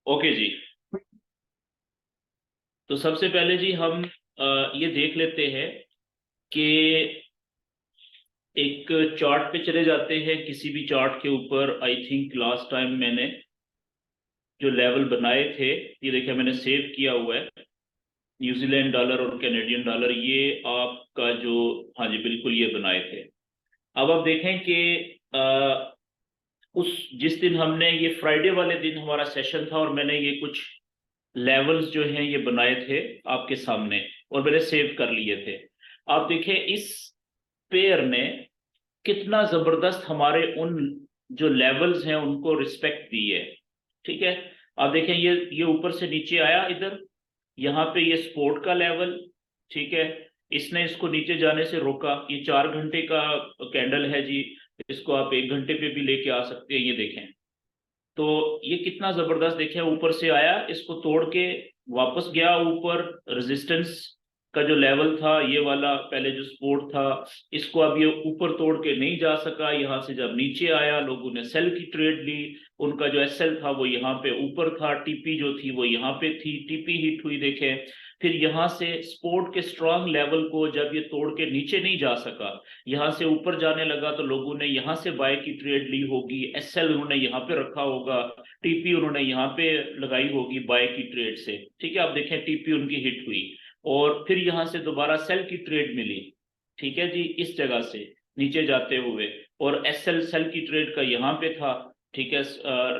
Okay जी। तो सबसे पहले जी हम ये देख लेते हैं कि एक चार्ट पे चले जाते हैं, किसी भी चार्ट के ऊपर। आई थिंक लास्ट टाइम मैंने जो लेवल बनाए थे, ये देखिए मैंने सेव किया हुआ है। न्यूजीलैंड डॉलर और कैनेडियन डॉलर, ये आपका जो, हाँ जी बिल्कुल ये बनाए थे। अब आप देखें कि उस जिस दिन हमने ये फ्राइडे वाले दिन हमारा सेशन था और मैंने ये कुछ लेवल्स जो हैं ये बनाए थे आपके सामने और मैंने सेव कर लिए थे। आप देखें इस पेयर ने कितना जबरदस्त हमारे उन जो लेवल्स हैं उनको रिस्पेक्ट दी है। ठीक है, आप देखें ये ऊपर से नीचे आया इधर, यहाँ पे ये सपोर्ट का लेवल। ठीक है, इसने इसको नीचे जाने से रोका। ये 4 घंटे का कैंडल है जी, इसको आप 1 घंटे पे भी लेके आ सकते हैं। ये देखें तो ये कितना जबरदस्त, देखें ऊपर से आया, इसको तोड़ के वापस गया ऊपर। रेजिस्टेंस का जो लेवल था ये वाला पहले जो सपोर्ट था, इसको अब ये ऊपर तोड़ के नहीं जा सका। यहाँ से जब नीचे आया लोगों ने सेल की ट्रेड ली। उनका जो एसएल था वो यहाँ पे ऊपर था, टीपी जो थी वो यहाँ पे थी, टीपी हिट हुई देखें। फिर यहाँ से सपोर्ट के स्ट्रांग लेवल को जब ये तोड़ के नीचे नहीं जा सका, यहाँ से ऊपर जाने लगा, तो लोगों ने यहाँ से बाय की ट्रेड ली होगी, एसएल उन्होंने यहाँ पे रखा होगा, टीपी उन्होंने यहाँ पे लगाई होगी बाय की ट्रेड से। ठीक है, आप देखें टीपी उनकी हिट हुई और फिर यहाँ से दोबारा सेल की ट्रेड मिली। ठीक है जी, इस जगह से नीचे जाते हुए, और एसएल सेल की ट्रेड का यहाँ पे था। ठीक है,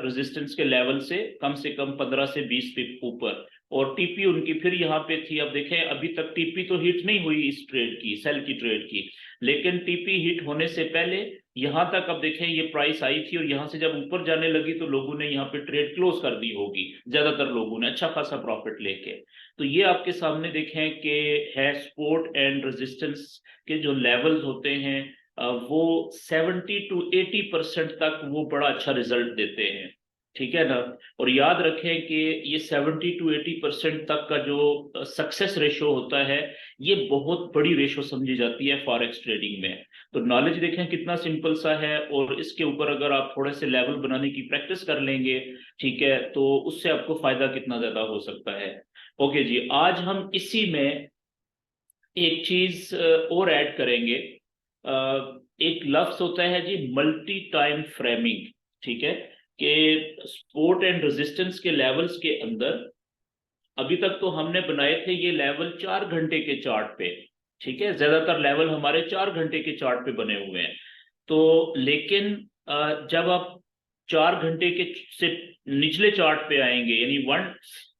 रेजिस्टेंस के लेवल से कम 15 से 20 पिप ऊपर, और टीपी उनकी फिर यहाँ पे थी। अब देखें अभी तक टीपी तो हिट नहीं हुई इस ट्रेड की, सेल की ट्रेड की, लेकिन टीपी हिट होने से पहले यहां तक अब देखें ये प्राइस आई थी, और यहां से जब ऊपर जाने लगी तो लोगों ने यहाँ पे ट्रेड क्लोज कर दी होगी, ज्यादातर लोगों ने अच्छा खासा प्रॉफिट लेके। तो ये आपके सामने देखें कि है सपोर्ट एंड रेजिस्टेंस के जो लेवल्स होते हैं, वो 70 to 80% तक वो बड़ा अच्छा रिजल्ट देते हैं। ठीक है ना। और याद रखें कि ये 70 to 80% तक का जो सक्सेस रेशो होता है, ये बहुत बड़ी रेशो समझी जाती है फॉरेक्स ट्रेडिंग में। तो नॉलेज देखें कितना सिंपल सा है, और इसके ऊपर अगर आप थोड़े से लेवल बनाने की प्रैक्टिस कर लेंगे, ठीक है, तो उससे आपको फायदा कितना ज्यादा हो सकता है। ओके जी, आज हम इसी में एक चीज और ऐड करेंगे। एक लफ्ज होता है जी मल्टी टाइम फ्रेमिंग। ठीक है, कि सपोर्ट एंड रेजिस्टेंस के लेवल्स के अंदर अभी तक तो हमने बनाए थे ये लेवल 4 घंटे के चार्ट पे। ठीक है, ज्यादातर लेवल हमारे 4 घंटे के चार्ट पे बने हुए हैं। तो लेकिन जब आप 4 घंटे के से निचले चार्ट पे आएंगे, यानी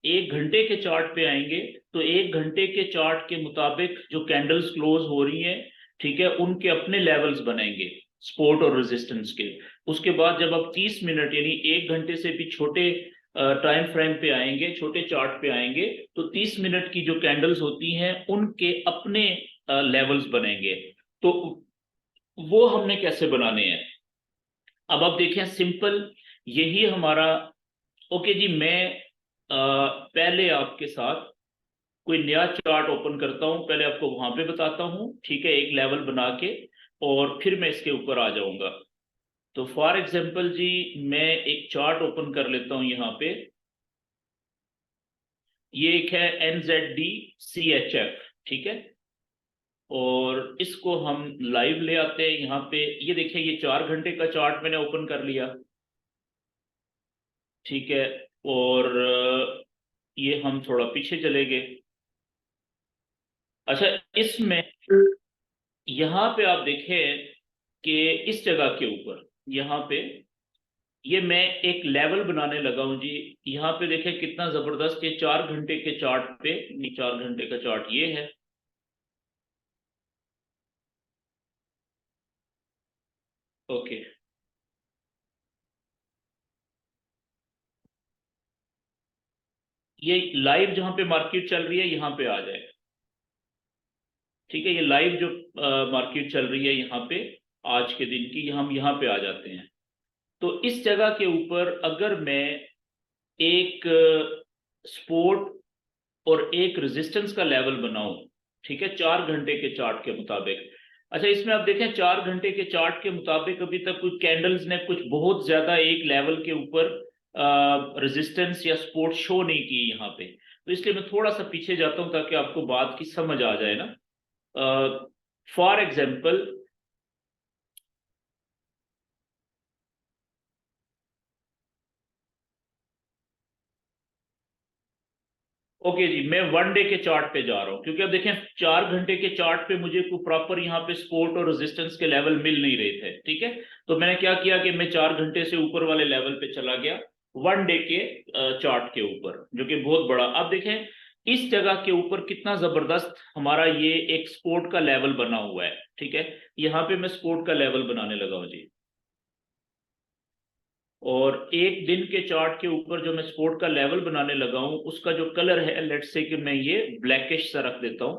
1 घंटे के चार्ट पे आएंगे, तो 1 घंटे के चार्ट के मुताबिक जो कैंडल्स क्लोज हो रही हैं, ठीक है, उनके अपने लेवल्स बनेंगे सपोर्ट और रेजिस्टेंस के। उसके बाद जब आप 30 मिनट यानी 1 घंटे से भी छोटे टाइम फ्रेम पे आएंगे, छोटे चार्ट पे आएंगे, तो 30 मिनट की जो कैंडल्स होती हैं उनके अपने लेवल्स बनेंगे। तो वो हमने कैसे बनाने हैं, अब आप देखें सिंपल यही हमारा। ओके जी, मैं पहले आपके साथ कोई नया चार्ट ओपन करता हूं, पहले आपको वहां पे बताता हूं, ठीक है, एक लेवल बना के, और फिर मैं इसके ऊपर आ जाऊंगा। तो फॉर एग्जांपल जी, मैं एक चार्ट ओपन कर लेता हूं यहाँ पे। ये एक है NZD CHF। ठीक है, और इसको हम लाइव ले आते हैं यहाँ पे। ये देखिए ये 4 घंटे का चार्ट मैंने ओपन कर लिया। ठीक है, और ये हम थोड़ा पीछे चले गए। अच्छा, इसमें यहाँ पे आप देखें कि इस जगह के ऊपर यहाँ पे ये मैं एक लेवल बनाने लगा हूं जी। यहाँ पे देखें कितना जबरदस्त, ये 4 घंटे के चार्ट पे, 4 घंटे का चार्ट ये है। ओके, ये लाइव जहां पे मार्केट चल रही है यहाँ पे आ जाए। ठीक है, ये लाइव जो मार्केट चल रही है यहाँ पे आज के दिन की, हम यहाँ पे आ जाते हैं। तो इस जगह के ऊपर अगर मैं एक सपोर्ट और एक रेजिस्टेंस का लेवल बनाऊं, ठीक है, 4 घंटे के चार्ट के मुताबिक। अच्छा, इसमें आप देखें 4 घंटे के चार्ट के मुताबिक अभी तक कुछ कैंडल्स ने कुछ बहुत ज्यादा एक लेवल के ऊपर रेजिस्टेंस या सपोर्ट शो नहीं की यहाँ पे। तो इसलिए मैं थोड़ा सा पीछे जाता हूँ ताकि आपको बात की समझ आ जाए ना। फॉर एग्जाम्पल, ओके जी, मैं वन डे के चार्ट पे जा रहा हूँ, क्योंकि अब देखें 4 घंटे के चार्ट पे मुझे कोई प्रॉपर यहाँ पे सपोर्ट और रेजिस्टेंस के लेवल मिल नहीं रहे थे। ठीक है, तो मैंने क्या किया कि मैं 4 घंटे से ऊपर वाले लेवल पे चला गया वन डे के चार्ट के ऊपर, जो कि बहुत बड़ा। अब देखें इस जगह के ऊपर कितना जबरदस्त हमारा ये एक सपोर्ट का लेवल बना हुआ है। ठीक है, यहाँ पे मैं सपोर्ट का लेवल बनाने लगा हूँ जी, और एक दिन के चार्ट के ऊपर जो मैं सपोर्ट का लेवल बनाने लगा हूं उसका जो कलर है, लेट्स से कि मैं ये ब्लैकिश सा रख देता हूं।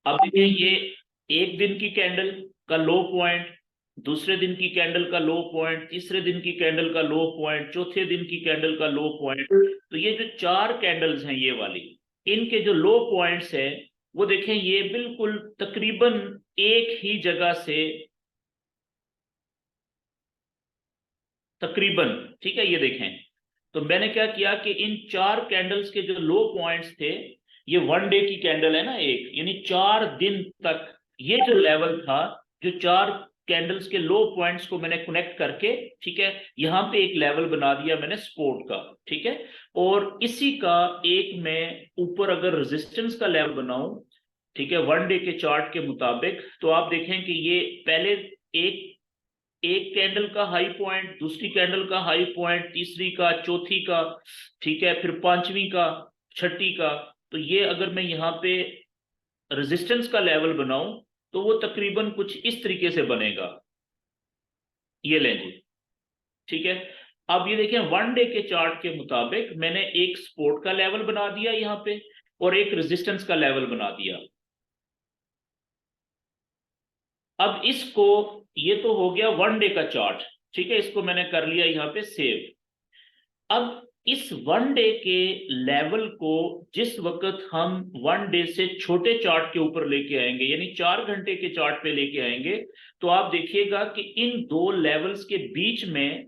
अब देखिए ये एक दिन की कैंडल का लो पॉइंट, दूसरे दिन की कैंडल का लो पॉइंट, तीसरे दिन की कैंडल का लो पॉइंट, चौथे दिन की कैंडल का लो पॉइंट। तो ये जो चार कैंडल्स हैं ये वाली, इनके जो लो पॉइंट्स हैं वो देखें ये बिल्कुल तकरीबन एक ही जगह से, तकरीबन, ठीक है ये देखें। तो मैंने क्या किया कि इन चार कैंडल्स के जो लो पॉइंट्स थे, ये वन डे की कैंडल है ना एक, यानी 4 दिन तक ये जो लेवल था, जो चार कैंडल्स के लो पॉइंट्स को मैंने कनेक्ट करके, ठीक है, यहां पे एक लेवल बना दिया मैंने सपोर्ट का। ठीक है, और इसी का एक मैं ऊपर अगर रेजिस्टेंस का लेवल बनाऊं, ठीक है, वन डे के चार्ट के मुताबिक, तो आप देखें कि ये पहले एक एक कैंडल का हाई पॉइंट, दूसरी कैंडल का हाई पॉइंट, तीसरी का, चौथी का, ठीक है, फिर पांचवी का, छठी का। तो ये अगर मैं यहाँ पे रेजिस्टेंस का लेवल बनाऊं तो वो तकरीबन कुछ इस तरीके से बनेगा, ये लें जी। ठीक है, अब ये देखें वन डे के चार्ट के मुताबिक मैंने एक सपोर्ट का लेवल बना दिया यहाँ पे और एक रेजिस्टेंस का लेवल बना दिया। अब इसको, ये तो हो गया वन डे का चार्ट, ठीक है, इसको मैंने कर लिया यहाँ पे सेव। अब इस वन डे के लेवल को जिस वक्त हम वन डे से छोटे चार्ट के ऊपर लेके आएंगे, यानी 4 घंटे के चार्ट पे लेके आएंगे, तो आप देखिएगा कि इन दो लेवल्स के बीच में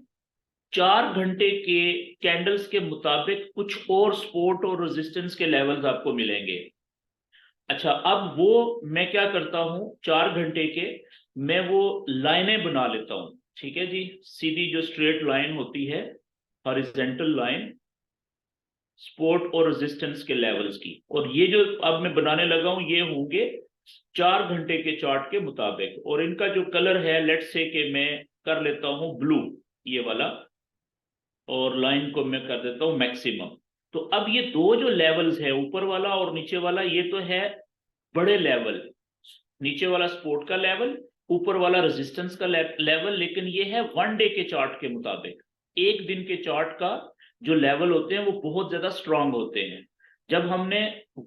4 घंटे के कैंडल्स के मुताबिक कुछ और सपोर्ट और रेजिस्टेंस के लेवल्स आपको मिलेंगे। अच्छा, अब वो मैं क्या करता हूं, 4 घंटे के मैं वो लाइनें बना लेता हूं। ठीक है जी, सीधी जो स्ट्रेट लाइन होती है, हॉरिजॉन्टल लाइन, सपोर्ट और रेजिस्टेंस के लेवल्स की, और ये जो अब मैं बनाने लगा हूं ये होंगे 4 घंटे के चार्ट के मुताबिक, और इनका जो कलर है लेट्स से कि मैं कर लेता हूं ब्लू, ये वाला, और लाइन को मैं कर देता हूं मैक्सिमम। तो अब ये दो जो लेवल्स है, ऊपर वाला और नीचे वाला, ये तो है बड़े लेवल, नीचे वाला सपोर्ट का लेवल, ऊपर वाला रेजिस्टेंस का लेवल, लेकिन ये है वन डे के चार्ट के मुताबिक। एक दिन के चार्ट का जो लेवल होते हैं वो बहुत ज्यादा स्ट्रांग होते हैं। जब हमने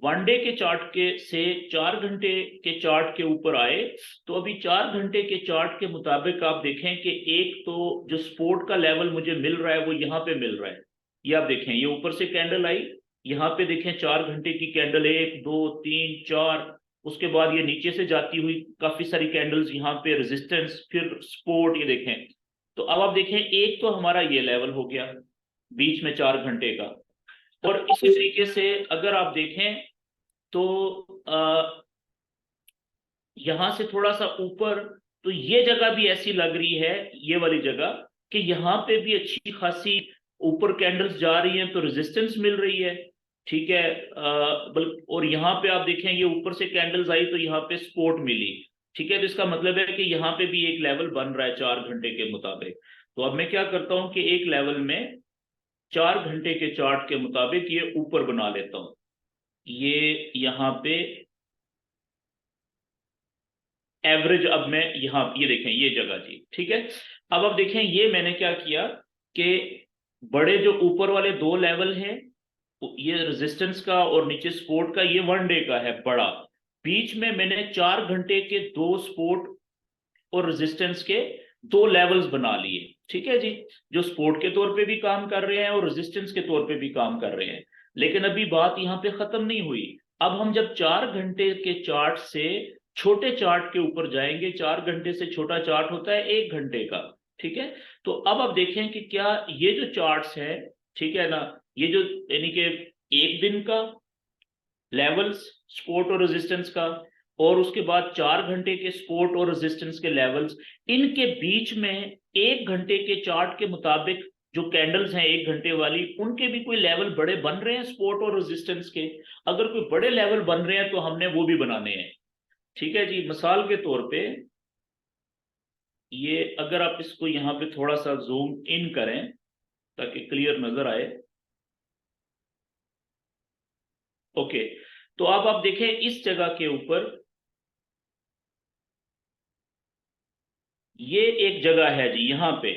वन डे के चार्ट के से 4 घंटे के चार्ट के ऊपर आए, तो अभी 4 घंटे के चार्ट के मुताबिक आप देखें कि एक तो जो सपोर्ट का लेवल मुझे मिल रहा है वो यहाँ पे मिल रहा है। ये आप देखें, ये ऊपर से कैंडल आई, यहाँ पे देखें 4 घंटे की कैंडल, एक दो तीन चार, उसके बाद ये नीचे से जाती हुई काफी सारी कैंडल्स, यहाँ पे रेजिस्टेंस, फिर सपोर्ट, ये देखें। तो अब आप देखें एक तो हमारा ये लेवल हो गया बीच में 4 घंटे का, और इसी तरीके से अगर आप देखें तो यहां से थोड़ा सा ऊपर, तो ये जगह भी ऐसी लग रही है, ये वाली जगह, कि यहाँ पे भी अच्छी खासी ऊपर कैंडल्स जा रही हैं तो रेजिस्टेंस मिल रही है। ठीक है, और यहाँ पे आप देखें ये ऊपर से कैंडल्स आई तो यहाँ पे सपोर्ट मिली। ठीक है, तो इसका मतलब है कि यहाँ पे भी एक लेवल बन रहा है 4 घंटे के मुताबिक। तो अब मैं क्या करता हूँ कि एक लेवल में 4 घंटे के चार्ट के मुताबिक ये ऊपर बना लेता हूँ, ये यहाँ पे एवरेज, अब मैं यहाँ ये देखें ये जगह जी। ठीक है, अब आप देखें ये मैंने क्या किया कि बड़े जो ऊपर वाले दो लेवल हैं, ये रेजिस्टेंस का और नीचे सपोर्ट का, ये वन डे का है बड़ा, बीच में मैंने 4 घंटे के दो सपोर्ट और रेजिस्टेंस के दो लेवल्स बना लिए। ठीक है जी, जो सपोर्ट के तौर पे भी काम कर रहे हैं और रेजिस्टेंस के तौर पे भी काम कर रहे हैं। लेकिन अभी बात यहाँ पे खत्म नहीं हुई। अब हम जब 4 घंटे के चार्ट से छोटे चार्ट के ऊपर जाएंगे, 4 घंटे से छोटा चार्ट होता है 1 घंटे का। ठीक है। तो अब आप देखें कि क्या ये जो चार्ट्स है, ठीक है ना, ये जो यानी कि एक दिन का लेवल्स सपोर्ट और रेजिस्टेंस का, और उसके बाद 4 घंटे के सपोर्ट और रेजिस्टेंस के लेवल्स, इनके बीच में 1 घंटे के चार्ट के मुताबिक जो कैंडल्स हैं 1 घंटे वाली, उनके भी कोई लेवल बड़े बन रहे हैं सपोर्ट और रेजिस्टेंस के। अगर कोई बड़े लेवल बन रहे हैं तो हमने वो भी बनाने हैं। ठीक है जी, मिसाल के तौर पे ये अगर आप इसको यहाँ पे थोड़ा सा जूम इन करें ताकि क्लियर नजर आए। ओके, तो अब आप देखें इस जगह के ऊपर, ये एक जगह है जी यहाँ पे,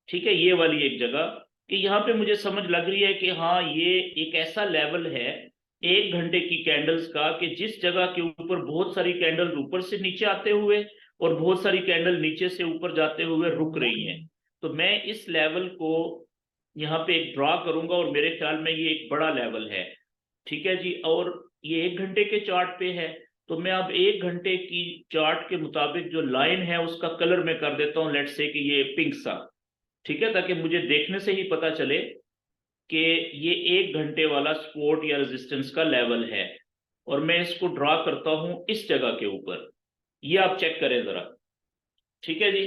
ठीक है, ये वाली एक जगह, कि यहाँ पे मुझे समझ लग रही है कि हाँ ये एक ऐसा लेवल है 1 घंटे की कैंडल्स का कि जिस जगह के ऊपर बहुत सारी कैंडल्स ऊपर से नीचे आते हुए और बहुत सारी कैंडल नीचे से ऊपर जाते हुए रुक रही हैं। तो मैं इस लेवल को यहाँ पे एक ड्रा करूंगा और मेरे ख्याल में ये एक बड़ा लेवल है। ठीक है जी, और ये 1 घंटे के चार्ट पे है। तो मैं अब 1 घंटे की चार्ट के मुताबिक जो लाइन है उसका कलर मैं कर देता हूँ, लेट्स से कि ये पिंक सा, ठीक है, ताकि मुझे देखने से ही पता चले कि ये 1 घंटे वाला सपोर्ट या रेजिस्टेंस का लेवल है। और मैं इसको ड्रा करता हूं इस जगह के ऊपर, ये आप चेक करें जरा। ठीक है जी,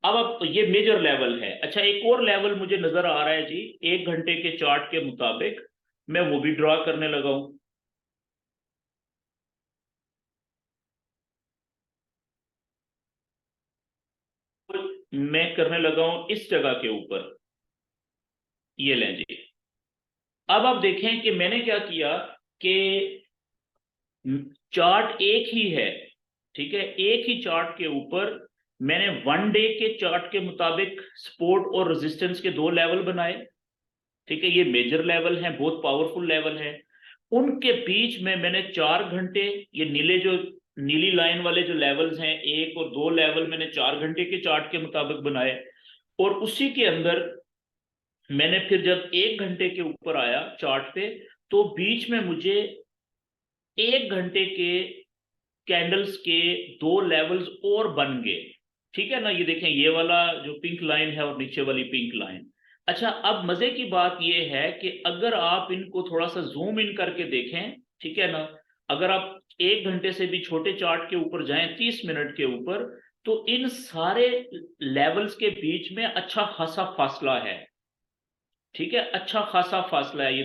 अब ये मेजर लेवल है। अच्छा, एक और लेवल मुझे नजर आ रहा है जी 1 घंटे के चार्ट के मुताबिक, मैं वो भी ड्रा करने लगा हूं। मैं करने लगा हूं इस जगह के ऊपर, ये लें जी। अब आप देखें कि मैंने क्या किया कि चार्ट एक ही है, ठीक है, एक ही चार्ट के ऊपर मैंने 1 डे के चार्ट के मुताबिक सपोर्ट और रेजिस्टेंस के 2 लेवल बनाए। ठीक है, ये मेजर लेवल है, बहुत पावरफुल लेवल है। उनके बीच में मैंने 4 घंटे, ये नीले जो नीली लाइन वाले जो लेवल्स हैं 1 और 2 लेवल मैंने 4 घंटे के चार्ट के मुताबिक बनाए। और उसी के अंदर मैंने फिर जब 1 घंटे के ऊपर आया चार्ट पे, तो बीच में मुझे 1 घंटे के कैंडल्स के 2 लेवल्स और बन गए। ठीक है ना, ये देखें ये वाला जो पिंक लाइन है और नीचे वाली पिंक लाइन। अच्छा, अब मजे की बात ये है कि अगर आप इनको थोड़ा सा जूम इन करके देखें, ठीक है ना, अगर आप 1 घंटे से भी छोटे चार्ट के ऊपर जाएं 30 मिनट के ऊपर, तो इन सारे लेवल्स के बीच में अच्छा खासा फासला है। ठीक है, अच्छा खासा फासला है, ये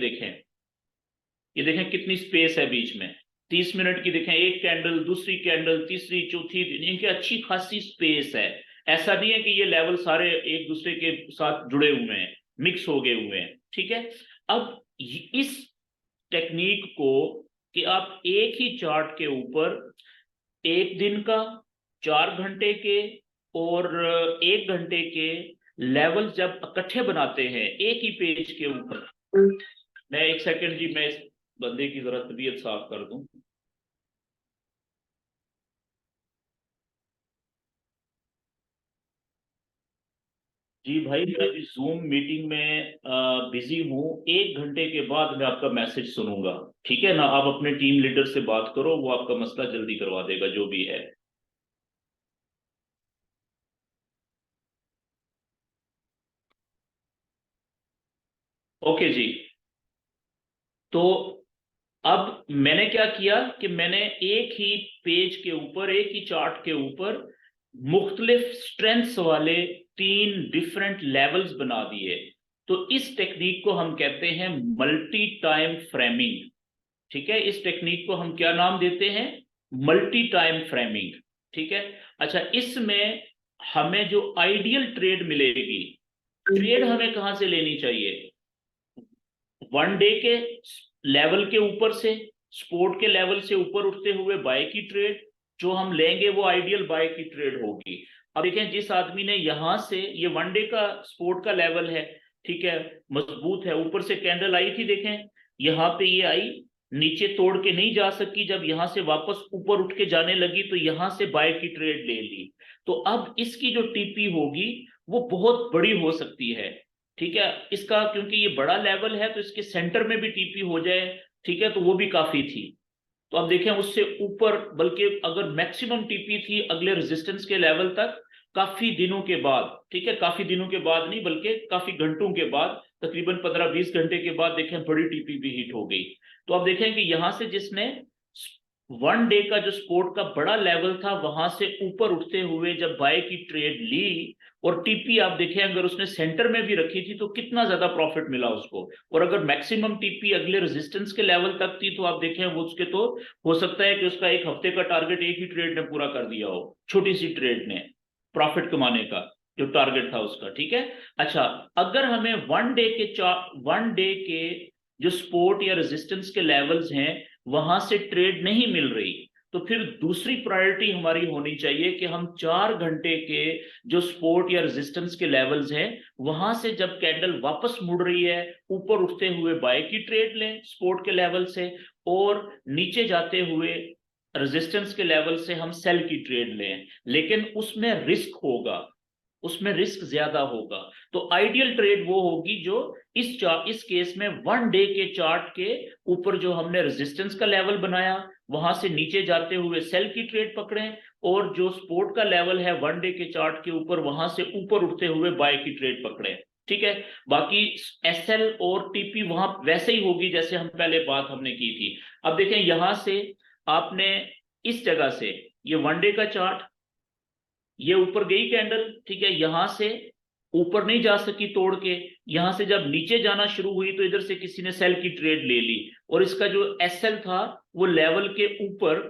देखें कितनी स्पेस है बीच में। 30 मिनट की देखें, एक कैंडल, दूसरी कैंडल, तीसरी, चौथी, इनकी अच्छी खासी स्पेस है। ऐसा नहीं है कि ये लेवल सारे एक दूसरे के साथ जुड़े हुए हैं, मिक्स हो गए हुए हैं। ठीक है, अब इस टेक्निक को कि आप एक ही चार्ट के ऊपर एक दिन का, 4 घंटे के और 1 घंटे के लेवल जब इकट्ठे बनाते हैं एक ही पेज के ऊपर। मैं एक सेकंड जी, मैं इस बंदे की जरा तबीयत साफ कर दूं। जी भाई, मैं अभी जूम मीटिंग में बिजी हूँ। 1 घंटे के बाद मैं आपका मैसेज सुनूंगा। ठीक है ना, आप अपने टीम लीडर से बात करो, वो आपका मसला जल्दी करवा देगा जो भी है। ओके जी। तो अब मैंने क्या किया कि मैंने एक ही पेज के ऊपर, एक ही चार्ट के ऊपर मुख्तलिफ स्ट्रेंथ्स वाले 3 डिफरेंट लेवल्स बना दिए। तो इस टेक्निक को हम कहते हैं मल्टी टाइम फ्रेमिंग। ठीक है, इस टेक्निक को हम क्या नाम देते हैं? Multi time framing. ठीक है। अच्छा, इसमें हमें जो आइडियल ट्रेड मिलेगी, ट्रेड हमें कहां से लेनी चाहिए? 1 डे के लेवल के ऊपर से, सपोर्ट के लेवल से ऊपर उठते हुए बाय की ट्रेड जो हम लेंगे वो आइडियल बाय की ट्रेड होगी। अब देखें, जिस आदमी ने यहां से, ये 1 डे का सपोर्ट का लेवल है, ठीक है, मजबूत है, ऊपर से कैंडल आई थी, देखें यहां पे ये आई, नीचे तोड़ के नहीं जा सकी, जब यहां से वापस ऊपर उठ के जाने लगी तो यहां से बाय की ट्रेड ले ली। तो अब इसकी जो टीपी होगी वो बहुत बड़ी हो सकती है। ठीक है, इसका क्योंकि ये बड़ा लेवल है तो इसके सेंटर में भी टीपी हो जाए, ठीक है, तो वो भी काफी थी। तो अब देखें उससे ऊपर, बल्कि अगर मैक्सिमम टीपी थी अगले रेजिस्टेंस के लेवल तक, काफी दिनों के बाद, ठीक है, काफी दिनों के बाद नहीं बल्कि काफी घंटों के बाद, तकरीबन 15-20 घंटे के बाद देखें बड़ी टीपी भी हिट हो गई। तो आप देखें कि यहां से जिसने 1 डे का जो सपोर्ट का बड़ा लेवल था वहां से ऊपर उठते हुए जब बाय की ट्रेड ली, और टीपी आप देखें अगर उसने सेंटर में भी रखी थी तो कितना ज्यादा प्रॉफिट मिला उसको। और अगर मैक्सिमम टीपी अगले रेजिस्टेंस के लेवल तक थी तो आप देखें वो उसके तो हो सकता है कि उसका एक हफ्ते का टारगेट एक ही ट्रेड ने पूरा कर दिया हो, छोटी सी ट्रेड ने प्रॉफिट कमाने का जो टारगेट था उसका, ठीक है। अच्छा, अगर हमें 1 डे के जो सपोर्ट या रेजिस्टेंस के लेवल्स हैं वहां से ट्रेड नहीं मिल रही, तो फिर दूसरी प्रायोरिटी हमारी होनी चाहिए कि हम 4 घंटे के जो सपोर्ट या रेजिस्टेंस के लेवल्स हैं वहां से जब कैंडल वापस मुड़ रही है ऊपर उठते हुए बाय की ट्रेड लें सपोर्ट के लेवल से, और नीचे जाते हुए रेजिस्टेंस के लेवल से हम सेल की ट्रेड लें। लेकिन उसमें रिस्क होगा, उसमें रिस्क ज्यादा होगा। तो आइडियल ट्रेड वो होगी जो इस केस में 1 डे के चार्ट के ऊपर जो हमने रेजिस्टेंस का लेवल बनाया वहां से नीचे जाते हुए सेल की ट्रेड पकड़ें, और जो सपोर्ट का लेवल है 1 डे के चार्ट के ऊपर वहां से ऊपर उठते हुए बाय की ट्रेड पकड़ें, ठीक है। बाकी एसएल और टीपी वहां वैसे ही होगी जैसे हम पहले बात हमने की थी। अब देखें यहां से आपने इस जगह से ये 1 डे का चार्ट, ये ऊपर गई कैंडल, ठीक है, यहां से ऊपर नहीं जा सकी तोड़ के, यहां से जब नीचे जाना शुरू हुई तो इधर से किसी ने सेल की ट्रेड ले ली, और इसका जो एसएल था वो लेवल के ऊपर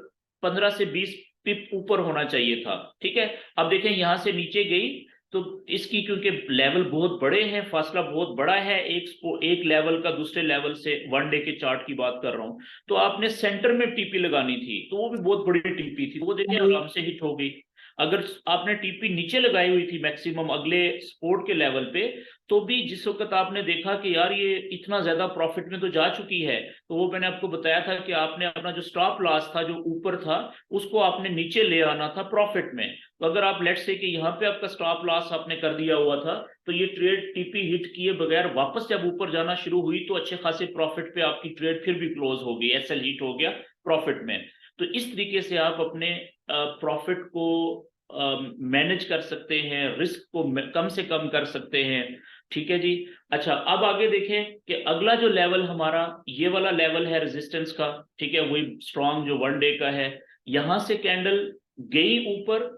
15 से 20 पिप ऊपर होना चाहिए था, ठीक है। अब देखें यहां से नीचे गई तो इसकी क्योंकि लेवल बहुत बड़े हैं, फासला बहुत बड़ा है एक लेवल का दूसरे लेवल से, 1 डे के चार्ट की बात कर रहा हूं, तो आपने सेंटर में टीपी लगानी थी तो वो भी बहुत बड़ी टीपी थी, वो देखिए आराम से हिट हो गई। अगर आपने टीपी नीचे लगाई हुई थी मैक्सिमम अगले सपोर्ट के लेवल पे, तो भी जिस वक्त आपने देखा कि यार ये इतना ज्यादा प्रॉफिट में तो जा चुकी है, तो वो मैंने आपको बताया था कि आपने अपना जो स्टॉप लॉस था जो ऊपर था उसको आपने नीचे ले आना था प्रॉफिट में। तो अगर आप लेट्स से कि यहाँ पे आपका स्टॉप लॉस आपने कर दिया हुआ था, तो ये ट्रेड टीपी हिट किए बगैर वापस जब ऊपर जाना शुरू हुई तो अच्छे खासे प्रॉफिट पे आपकी ट्रेड फिर भी क्लोज हो गई, एसएल हिट हो गया प्रॉफिट में। तो इस तरीके से आप अपने प्रॉफिट को मैनेज कर सकते हैं, रिस्क को कम से कम कर सकते हैं, ठीक है जी। अच्छा, अब आगे देखें कि अगला जो लेवल हमारा ये वाला लेवल है रेजिस्टेंस का, ठीक है, वही स्ट्रॉन्ग जो 1 डे का है। यहां से कैंडल गई ऊपर,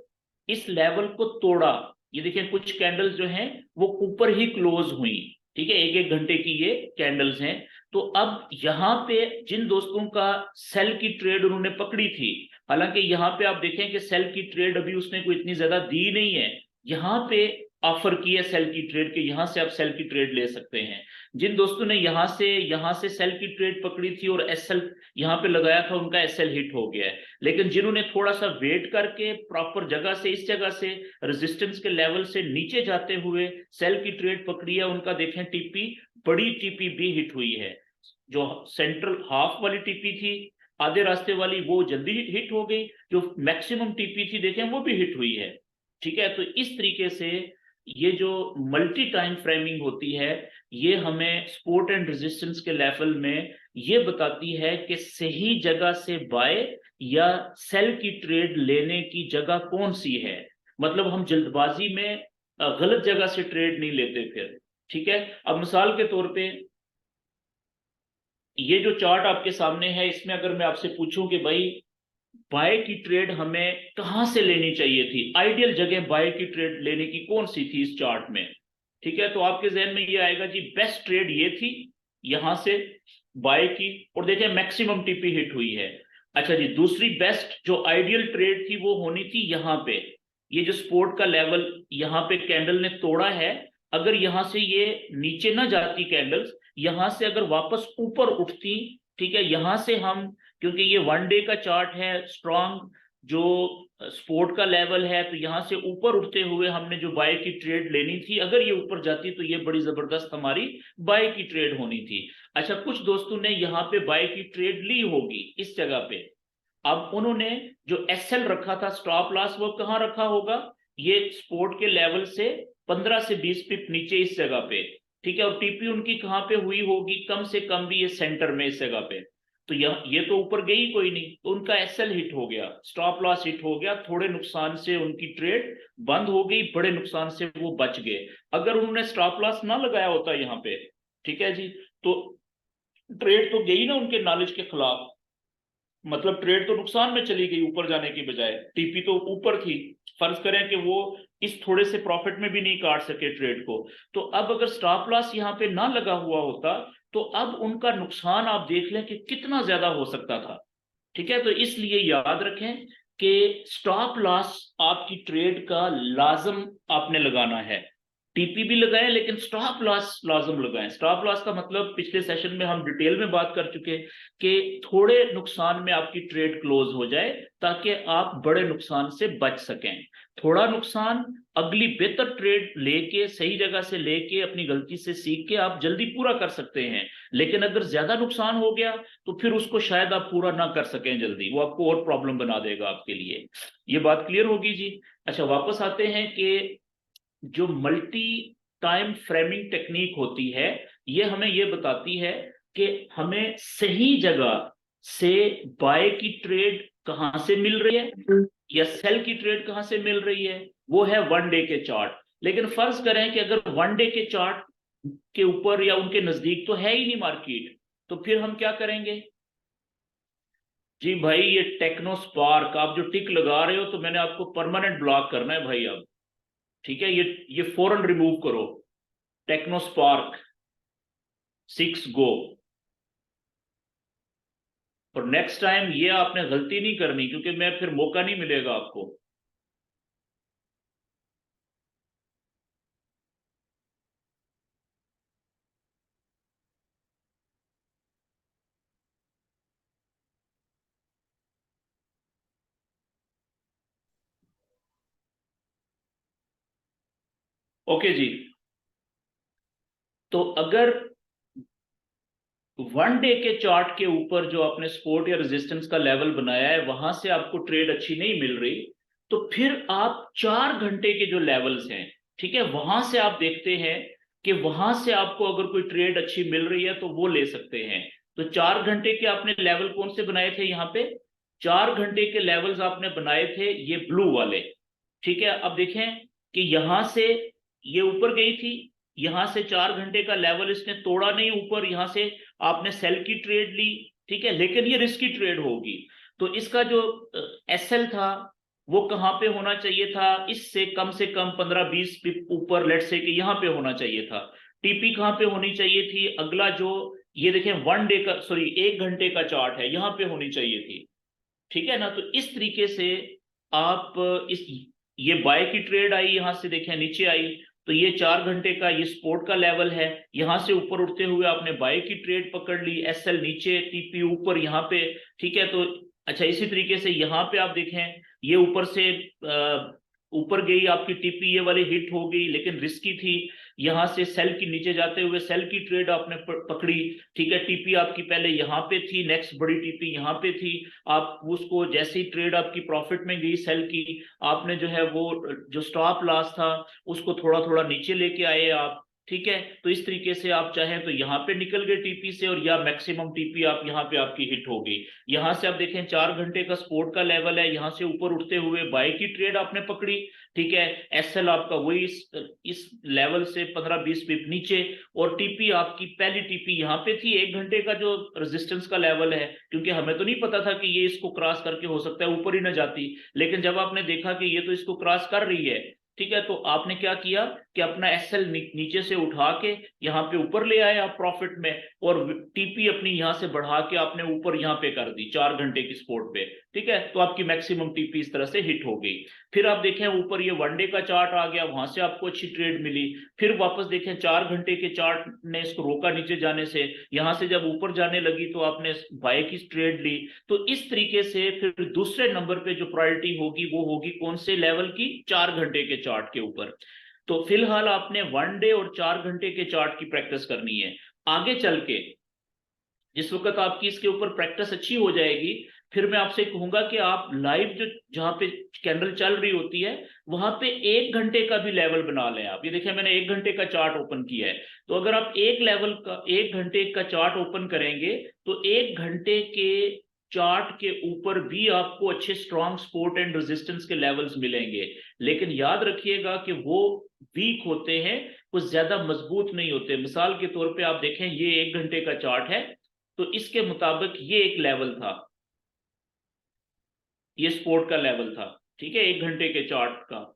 इस लेवल को तोड़ा, ये देखें कुछ कैंडल्स जो हैं वो ऊपर ही क्लोज हुई, ठीक है, 1-1 घंटे की ये कैंडल्स हैं। तो अब यहाँ पे जिन दोस्तों का सेल की ट्रेड उन्होंने पकड़ी थी, हालांकि यहाँ पे आप देखें कि सेल की ट्रेड अभी उसने कोई इतनी ज्यादा दी नहीं है, यहाँ पे ऑफर की है सेल की ट्रेड के, यहां से आप सेल की ट्रेड ले सकते हैं। जिन दोस्तों ने यहां से सेल की ट्रेड पकड़ी थी और एसएल यहाँ पे लगाया था उनका एसएल हिट हो गया है। लेकिन जिन्होंने थोड़ा सा वेट करके प्रॉपर जगह से इस जगह से रेजिस्टेंस के लेवल से नीचे जाते हुए सेल की ट्रेड पकड़ी है उनका देखें टीपी, बड़ी टीपी भी हिट हुई है। जो सेंट्रल हाफ वाली टीपी थी आधे रास्ते वाली वो जल्दी हिट हो गई, जो मैक्सिमम टीपी थी देखें वो भी हिट हुई है, ठीक है। तो इस तरीके से ये जो मल्टी टाइम फ्रेमिंग होती है ये हमें सपोर्ट एंड रेजिस्टेंस के लेवल में ये बताती है कि सही जगह से बाय या सेल की ट्रेड लेने की जगह कौन सी है। मतलब हम जल्दबाजी में गलत जगह से ट्रेड नहीं लेते फिर, ठीक है। अब मिसाल के तौर पे ये जो चार्ट आपके सामने है इसमें अगर मैं आपसे पूछूं कि भाई बाय की ट्रेड हमें कहां से लेनी चाहिए थी, आइडियल जगह बाय की ट्रेड लेने की कौन सी थी इस चार्ट में, ठीक है, तो आपके जहन में ये आएगा जी बेस्ट ट्रेड ये थी यहां से बाय की, और देखें मैक्सिमम टीपी हिट हुई है। अच्छा जी, दूसरी बेस्ट जो आइडियल ट्रेड थी वो होनी थी यहाँ पे, ये जो सपोर्ट का लेवल यहाँ पे कैंडल ने तोड़ा है, अगर यहां से ये नीचे ना जाती कैंडल्स, यहां से अगर वापस ऊपर उठती, ठीक है, यहां से हम, क्योंकि ये 1 डे का चार्ट है स्ट्रॉन्ग जो सपोर्ट का लेवल है, तो यहां से ऊपर उठते हुए हमने जो बाय की ट्रेड लेनी थी अगर ये ऊपर जाती तो ये बड़ी जबरदस्त हमारी बाय की ट्रेड होनी थी। अच्छा, कुछ दोस्तों ने यहाँ पे बाय की ट्रेड ली होगी इस जगह पे, अब उन्होंने जो एसएल रखा था स्टॉप लॉस वो कहाँ रखा होगा, ये सपोर्ट के लेवल से 15 से 20 पिप नीचे इस जगह पे, ठीक है, और टीपी उनकी कहाँ पे हुई होगी, कम से कम भी ये सेंटर में इस जगह पे। तो ये तो ऊपर गई कोई नहीं, तो उनका एसएल हिट हो गया, स्टॉप लॉस हिट हो गया, थोड़े नुकसान से उनकी ट्रेड बंद हो गई, बड़े नुकसान से वो बच गए। अगर उन्होंने स्टॉप लॉस ना लगाया होता यहाँ पे, ठीक है जी, तो ट्रेड तो गई ना उनके नॉलेज के खिलाफ, मतलब ट्रेड तो नुकसान में चली गई ऊपर जाने की बजाय, टीपी तो ऊपर थी। फर्ज करें कि वो इस थोड़े से प्रॉफिट में भी नहीं काट सके ट्रेड को, तो अब अगर स्टॉप लॉस यहाँ पे ना लगा हुआ होता, तो अब उनका नुकसान आप देख लें कि कितना ज्यादा हो सकता था। ठीक है, तो इसलिए याद रखें कि स्टॉप लॉस आपकी ट्रेड का लाजम आपने लगाना है। टीपी भी लगाएं लेकिन स्टॉप लॉस लाजम लगाएं। स्टॉप लॉस का मतलब पिछले सेशन में हम डिटेल में बात कर चुके कि थोड़े नुकसान में आपकी ट्रेड क्लोज हो जाए ताकि आप बड़े नुकसान से बच सकें। थोड़ा नुकसान अगली बेहतर ट्रेड लेके, सही जगह से लेके, अपनी गलती से सीख के आप जल्दी पूरा कर सकते हैं। लेकिन अगर ज्यादा नुकसान हो गया तो फिर उसको शायद आप पूरा ना कर सकें जल्दी, वो आपको और प्रॉब्लम बना देगा आपके लिए। ये बात क्लियर होगी जी। अच्छा, वापस आते हैं कि जो मल्टी टाइम फ्रेमिंग टेक्निक होती है, ये हमें ये बताती है कि हमें सही जगह से बाय की ट्रेड कहां से मिल रही है या सेल की ट्रेड कहां से मिल रही है, वो है वन डे के चार्ट। लेकिन फर्ज करें कि अगर वन डे के चार्ट के ऊपर या उनके नजदीक तो है ही नहीं मार्केट, तो फिर हम क्या करेंगे जी भाई? ये टेक्नो स्पार्क आप जो टिक लगा रहे हो, तो मैंने आपको परमानेंट ब्लॉक करना है भाई अब। ठीक है, ये फौरन रिमूव करो, टेक्नो स्पार्क 6 गो। और नेक्स्ट टाइम ये आपने गलती नहीं करनी, क्योंकि मैं फिर मौका नहीं मिलेगा आपको। ओके जी, तो अगर वन डे के चार्ट के ऊपर जो आपने सपोर्ट या रेजिस्टेंस का लेवल बनाया है, वहां से आपको ट्रेड अच्छी नहीं मिल रही, तो फिर आप 4 घंटे के जो लेवल्स हैं, ठीक है, वहां से आप देखते हैं कि वहां से आपको अगर कोई ट्रेड अच्छी मिल रही है तो वो ले सकते हैं। तो 4 घंटे के आपने लेवल कौन से बनाए थे यहाँ पे? 4 घंटे के लेवल्स आपने बनाए थे ये ब्लू वाले। ठीक है, अब देखें कि यहां से ये ऊपर गई थी, यहां से 4 घंटे का लेवल इसने तोड़ा नहीं ऊपर, यहां से आपने सेल की ट्रेड ली, ठीक है, लेकिन ये रिस्की ट्रेड होगी। तो इसका जो एसएल था वो कहां पे होना चाहिए था? इससे कम 15-20 पिप ऊपर, लेट से कि यहां पे होना चाहिए था। टीपी कहां पे होनी चाहिए थी? अगला जो ये देखें वन डे का, सॉरी 1 घंटे का चार्ट है, यहां पे होनी चाहिए थी। ठीक है ना? तो इस तरीके से आप इस ये बाय की ट्रेड आई, यहां से देखें नीचे आई, तो ये 4 घंटे का ये सपोर्ट का लेवल है, यहां से ऊपर उठते हुए आपने बाय की ट्रेड पकड़ ली, एसएल नीचे, टीपी ऊपर यहाँ पे। ठीक है, तो अच्छा, इसी तरीके से यहाँ पे आप देखें, ये ऊपर से ऊपर गई आपकी टीपी, ये वाली हिट हो गई लेकिन रिस्की थी। यहां से सेल की नीचे जाते हुए सेल की ट्रेड आपने पकड़ी। ठीक है, टीपी आपकी पहले यहाँ पे थी, नेक्स्ट बड़ी टीपी यहाँ पे थी, आप उसको जैसे ही ट्रेड आपकी प्रॉफिट में गई सेल की, आपने जो है वो जो स्टॉप लॉस था उसको थोड़ा थोड़ा नीचे लेके आए आप। ठीक है, तो इस तरीके से आप चाहें तो यहाँ पे निकल गए टीपी से, और या मैक्सिमम टीपी आप यहाँ पे आपकी हिट हो गई। यहां से आप देखें 4 घंटे का सपोर्ट का लेवल है, यहां से ऊपर उठते हुए बाय की ट्रेड आपने पकड़ी। ठीक है, एसएल आपका वही इस लेवल से 15-20 पिप नीचे, और टीपी आपकी पहली टीपी यहाँ पे थी 1 घंटे का जो रेजिस्टेंस का लेवल है, क्योंकि हमें तो नहीं पता था कि ये इसको क्रॉस करके हो सकता है ऊपर ही ना जाती, लेकिन जब आपने देखा कि ये तो इसको क्रॉस कर रही है, ठीक है, तो आपने क्या किया कि अपना एसएल नीचे से उठा के यहाँ पे ऊपर ले आए आप प्रॉफिट में, और टीपी अपनी यहाँ से बढ़ा के आपने ऊपर यहाँ पे कर दी 4 घंटे की सपोर्ट पे। ठीक है, तो आपकी मैक्सिमम टीपी इस तरह से हिट हो गई। फिर आप देखें ऊपर ये वन डे का चार्ट आ गया, वहां से आपको अच्छी ट्रेड मिली। फिर वापस देखें 4 घंटे के चार्ट ने इसको रोका नीचे जाने से, यहां से जब ऊपर जाने लगी तो आपने बाय की ट्रेड ली। तो इस तरीके से फिर दूसरे नंबर पे जो प्रायोरिटी होगी वो होगी कौन से लेवल की? 4 घंटे के चार्ट के ऊपर। तो फिलहाल आपने वन डे और 4 घंटे के चार्ट की प्रैक्टिस करनी है। आगे चल के जिस वक्त आपकी इसके ऊपर प्रैक्टिस अच्छी हो जाएगी, फिर मैं आपसे कहूंगा कि आप लाइव जो जहां पे कैंडल चल रही होती है वहां पे 1 घंटे का भी लेवल बना लें आप। ये देखिए मैंने 1 घंटे का चार्ट ओपन किया है, तो अगर आप 1 घंटे का चार्ट ओपन करेंगे तो 1 घंटे के चार्ट के ऊपर भी आपको अच्छे स्ट्रॉन्ग सपोर्ट एंड रेजिस्टेंस के लेवल्स मिलेंगे। लेकिन याद रखिएगा कि वो वीक होते हैं, कुछ ज्यादा मजबूत नहीं होते। मिसाल के तौर पे आप देखें, ये 1 घंटे का चार्ट है, तो इसके मुताबिक ये एक लेवल था, ये सपोर्ट का लेवल था, ठीक है, 1 घंटे के चार्ट का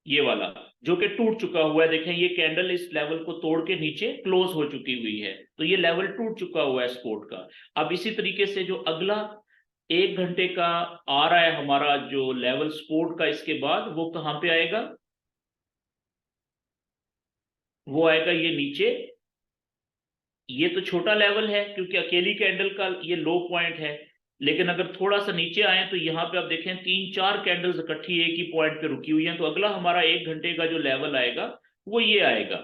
ये वाला, जो कि टूट चुका हुआ है। देखें ये कैंडल इस लेवल को तोड़ के नीचे क्लोज हो चुकी हुई है, तो ये लेवल टूट चुका हुआ है सपोर्ट का। अब इसी तरीके से जो अगला 1 घंटे का आ रहा है हमारा जो लेवल सपोर्ट का, इसके बाद वो कहां पे आएगा, वो आएगा ये नीचे। ये तो छोटा लेवल है क्योंकि अकेली कैंडल का ये लो पॉइंट है, लेकिन अगर थोड़ा सा नीचे आए तो यहाँ पे आप देखें 3-4 कैंडल्स इकट्ठी एक ही पॉइंट पे रुकी हुई हैं, तो अगला हमारा 1 घंटे का जो लेवल आएगा वो ये आएगा,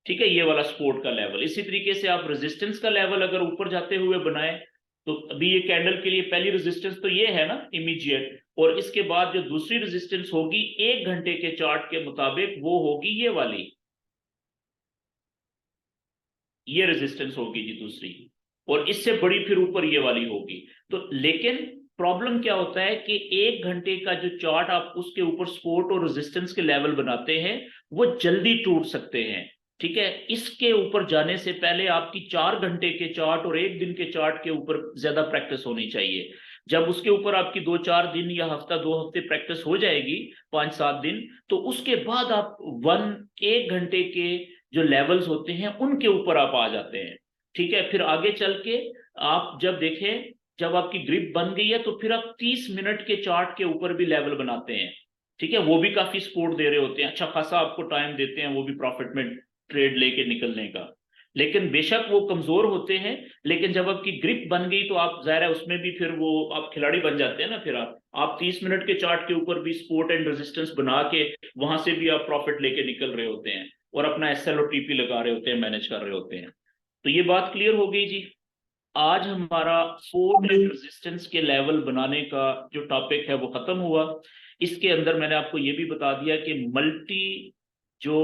ठीक है, ये वाला सपोर्ट का लेवल। इसी तरीके से आप रेजिस्टेंस का लेवल अगर ऊपर जाते हुए बनाए, तो अभी ये कैंडल के लिए पहली रेजिस्टेंस तो ये है ना इमीडिएट, और इसके बाद जो दूसरी रेजिस्टेंस होगी 1 घंटे के चार्ट के मुताबिक वो होगी ये वाली, ये रेजिस्टेंस होगी जी दूसरी, और इससे बड़ी फिर ऊपर ये वाली होगी। तो लेकिन प्रॉब्लम क्या होता है कि 1 घंटे का जो चार्ट आप उसके ऊपर सपोर्ट और रेजिस्टेंस के लेवल बनाते हैं वो जल्दी टूट सकते हैं, ठीक है। इसके ऊपर जाने से पहले आपकी 4 घंटे के चार्ट और 1 दिन के चार्ट के ऊपर ज्यादा प्रैक्टिस होनी चाहिए। जब उसके ऊपर आपकी 2-4 दिन या हफ्ता 2 हफ्ते प्रैक्टिस हो जाएगी, 5-7 दिन, तो उसके बाद आप 1 घंटे के जो लेवल्स होते हैं उनके ऊपर आप आ जाते हैं, ठीक है। फिर आगे चल के आप जब देखें, जब आपकी ग्रिप बन गई है तो फिर आप 30 मिनट के चार्ट के ऊपर भी लेवल बनाते हैं, ठीक है। वो भी काफी सपोर्ट दे रहे होते हैं, अच्छा खासा आपको टाइम देते हैं वो भी प्रॉफिट में ट्रेड लेके निकलने का। लेकिन बेशक वो कमजोर होते हैं, लेकिन जब आपकी ग्रिप बन गई तो आप जाहिर है उसमें भी फिर वो आप खिलाड़ी बन जाते हैं ना। फिर आप 30 मिनट के चार्ट के ऊपर भी सपोर्ट एंड रेजिस्टेंस बना के वहां से भी आप प्रॉफिट लेके निकल रहे होते हैं और अपना एसएल और टीपी लगा रहे होते हैं, मैनेज कर रहे होते हैं। तो ये बात क्लियर हो गई जी। आज हमारा सपोर्ट एंड रेजिस्टेंस के लेवल बनाने का जो टॉपिक है वो खत्म हुआ। इसके अंदर मैंने आपको ये भी बता दिया कि मल्टी जो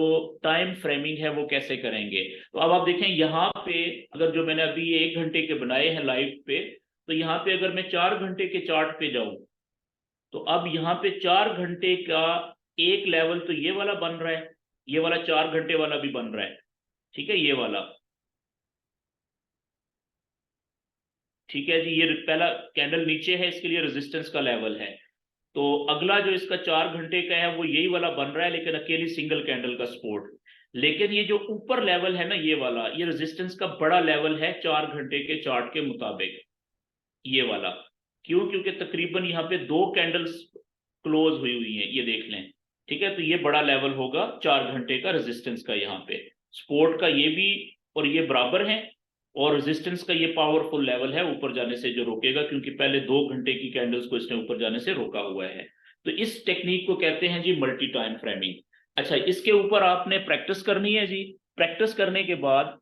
टाइम फ्रेमिंग है वो कैसे करेंगे। तो अब आप देखें यहाँ पे, अगर जो मैंने अभी ये 1 घंटे के बनाए हैं लाइव पे, तो यहाँ पे अगर मैं 4 घंटे के चार्ट पे जाऊं, तो अब यहाँ पे 4 घंटे का एक लेवल तो ये वाला बन रहा है, ये वाला 4 घंटे वाला भी बन रहा है, ठीक है, ये वाला, ठीक है जी। ये पहला कैंडल नीचे है, इसके लिए रेजिस्टेंस का लेवल है। तो अगला जो इसका 4 घंटे का है वो यही वाला बन रहा है, लेकिन अकेली सिंगल कैंडल का सपोर्ट। लेकिन ये जो ऊपर लेवल है ना ये वाला, ये रेजिस्टेंस का बड़ा लेवल है 4 घंटे के चार्ट के मुताबिक, ये वाला। क्यों? क्योंकि तकरीबन यहाँ पे 2 कैंडल्स क्लोज हुई हुई हैं, ये देख लें, ठीक है। तो ये बड़ा लेवल होगा 4 घंटे का रेजिस्टेंस का, यहाँ पे सपोर्ट का ये भी और ये बराबर है, और रेजिस्टेंस का ये पावरफुल लेवल है ऊपर जाने से जो रोकेगा, क्योंकि पहले 2 घंटे की कैंडल्स को इसने ऊपर जाने से रोका हुआ है। तो इस टेक्निक को कहते हैं जी मल्टी टाइम फ्रेमिंग। अच्छा, इसके ऊपर आपने प्रैक्टिस करनी है जी। प्रैक्टिस करने के बाद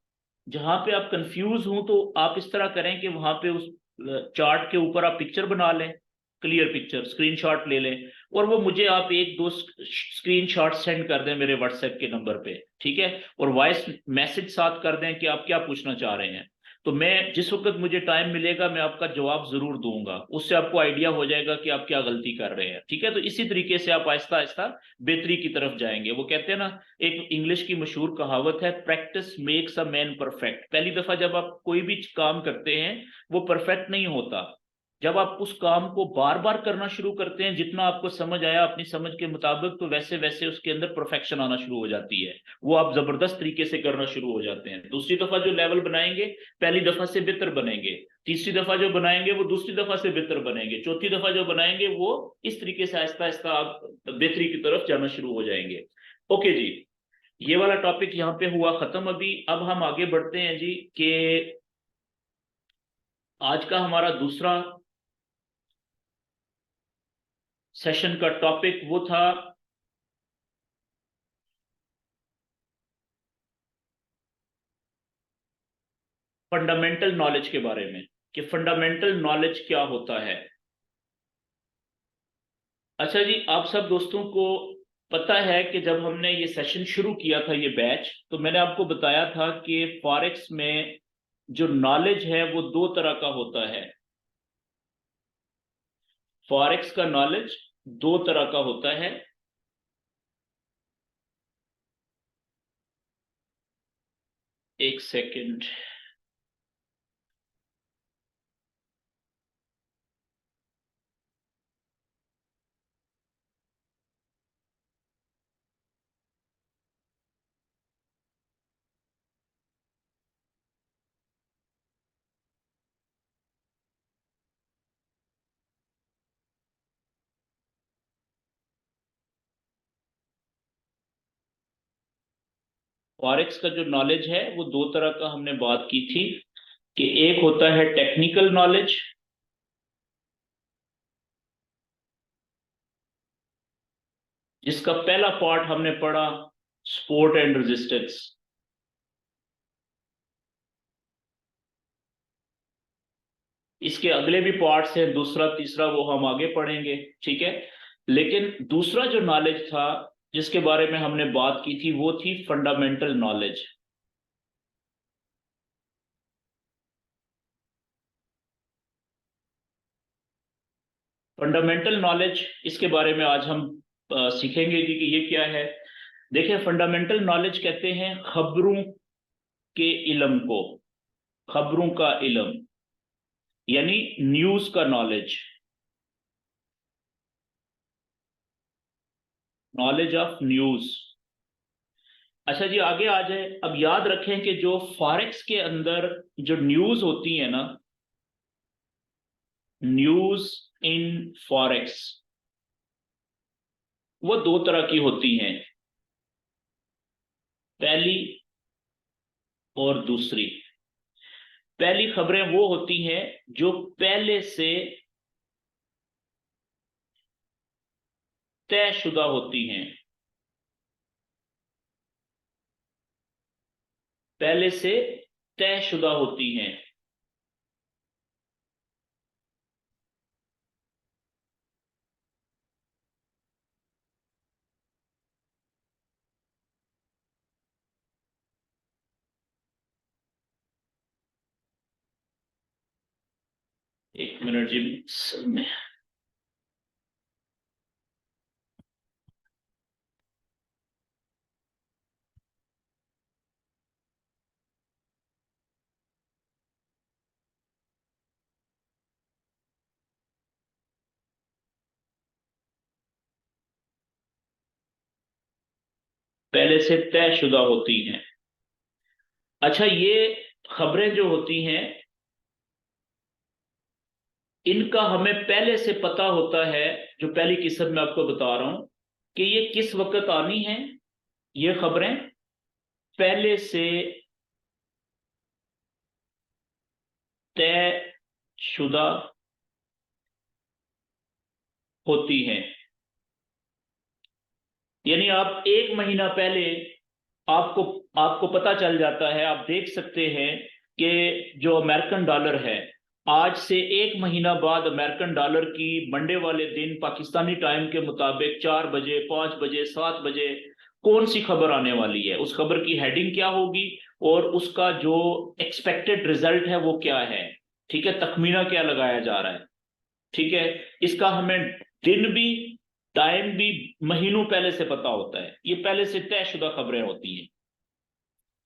जहां पे आप कंफ्यूज हो तो आप इस तरह करें कि वहां पे उस चार्ट के ऊपर आप पिक्चर बना लें, क्लियर पिक्चर, स्क्रीनशॉट ले लें, और वो मुझे आप 1-2 स्क्रीनशॉट सेंड कर दें मेरे व्हाट्सएप के नंबर पे, ठीक है। और वॉइस मैसेज साथ कर दें कि आप क्या पूछना चाह रहे हैं, तो मैं जिस वक्त मुझे टाइम मिलेगा मैं आपका जवाब जरूर दूंगा। उससे आपको आइडिया हो जाएगा कि आप क्या गलती कर रहे हैं, ठीक है। तो इसी तरीके से आप आहिस्ता आहिस्ता बेहतरी की तरफ जाएंगे। वो कहते हैं ना, एक इंग्लिश की मशहूर कहावत है, practice makes a man perfect. पहली दफा जब आप कोई भी काम करते हैं वो परफेक्ट नहीं होता। जब आप उस काम को बार बार करना शुरू करते हैं, जितना आपको समझ आया अपनी समझ के मुताबिक, तो वैसे वैसे उसके अंदर परफेक्शन आना शुरू हो जाती है, वो आप जबरदस्त तरीके से करना शुरू हो जाते हैं। दूसरी दफा जो लेवल बनाएंगे पहली दफा से बेहतर बनेंगे, तीसरी दफा जो बनाएंगे वो दूसरी दफा से बेहतर बनेंगे, चौथी दफा जो बनाएंगे वो इस तरीके से आहिस्ता आहिस्ता आप बेहतरी की तरफ जाना शुरू हो जाएंगे। ओके जी, ये वाला टॉपिक यहाँ पे हुआ खत्म अभी। अब हम आगे बढ़ते हैं जी कि आज का हमारा दूसरा सेशन का टॉपिक वो था फंडामेंटल नॉलेज के बारे में। कि फंडामेंटल नॉलेज क्या होता है। अच्छा जी, आप सब दोस्तों को पता है कि जब हमने ये सेशन शुरू किया था, ये बैच, तो मैंने आपको बताया था कि फॉरेक्स में जो नॉलेज है वो दो तरह का होता है। फॉरेक्स का नॉलेज दो तरह का होता है। एक सेकंड। फॉरेक्स का जो नॉलेज है वो दो तरह का हमने बात की थी, कि एक होता है टेक्निकल नॉलेज, जिसका पहला पार्ट हमने पढ़ा सपोर्ट एंड रेजिस्टेंस। इसके अगले भी पार्ट्स हैं, दूसरा तीसरा वो हम आगे पढ़ेंगे, ठीक है। लेकिन दूसरा जो नॉलेज था जिसके बारे में हमने बात की थी वो थी फंडामेंटल नॉलेज। फंडामेंटल नॉलेज, इसके बारे में आज हम सीखेंगे कि ये क्या है। देखिए, फंडामेंटल नॉलेज कहते हैं खबरों के इल्म को, खबरों का इल्म, यानी न्यूज का नॉलेज, नॉलेज ऑफ न्यूज। अच्छा जी, आगे आ जाए। अब याद रखें कि जो फॉरेक्स के अंदर जो न्यूज होती है ना, न्यूज इन फॉरेक्स, वो दो तरह की होती हैं, पहली और दूसरी। पहली खबरें वो होती हैं जो पहले से तयशुदा होती हैं, पहले से तयशुदा होती हैं। एक मिनट जी। पहले से तयशुदा होती हैं। अच्छा, ये खबरें जो होती हैं, इनका हमें पहले से पता होता है। जो पहली किस्म मैं आपको बता रहा हूं कि ये किस वक्त आनी है, ये खबरें पहले से तयशुदा होती हैं। यानी आप एक महीना पहले आपको आपको पता चल जाता है, आप देख सकते हैं कि जो अमेरिकन डॉलर है, आज से एक महीना बाद अमेरिकन डॉलर की मंडे वाले दिन पाकिस्तानी टाइम के मुताबिक 4 बजे, 5 बजे, 7 बजे कौन सी खबर आने वाली है, उस खबर की हेडिंग क्या होगी और उसका जो एक्सपेक्टेड रिजल्ट है वो क्या है, ठीक है, तखमीना क्या लगाया जा रहा है, ठीक है। इसका हमें दिन भी, टाइम भी महीनों पहले से पता होता है। ये पहले से तयशुदा खबरें होती हैं।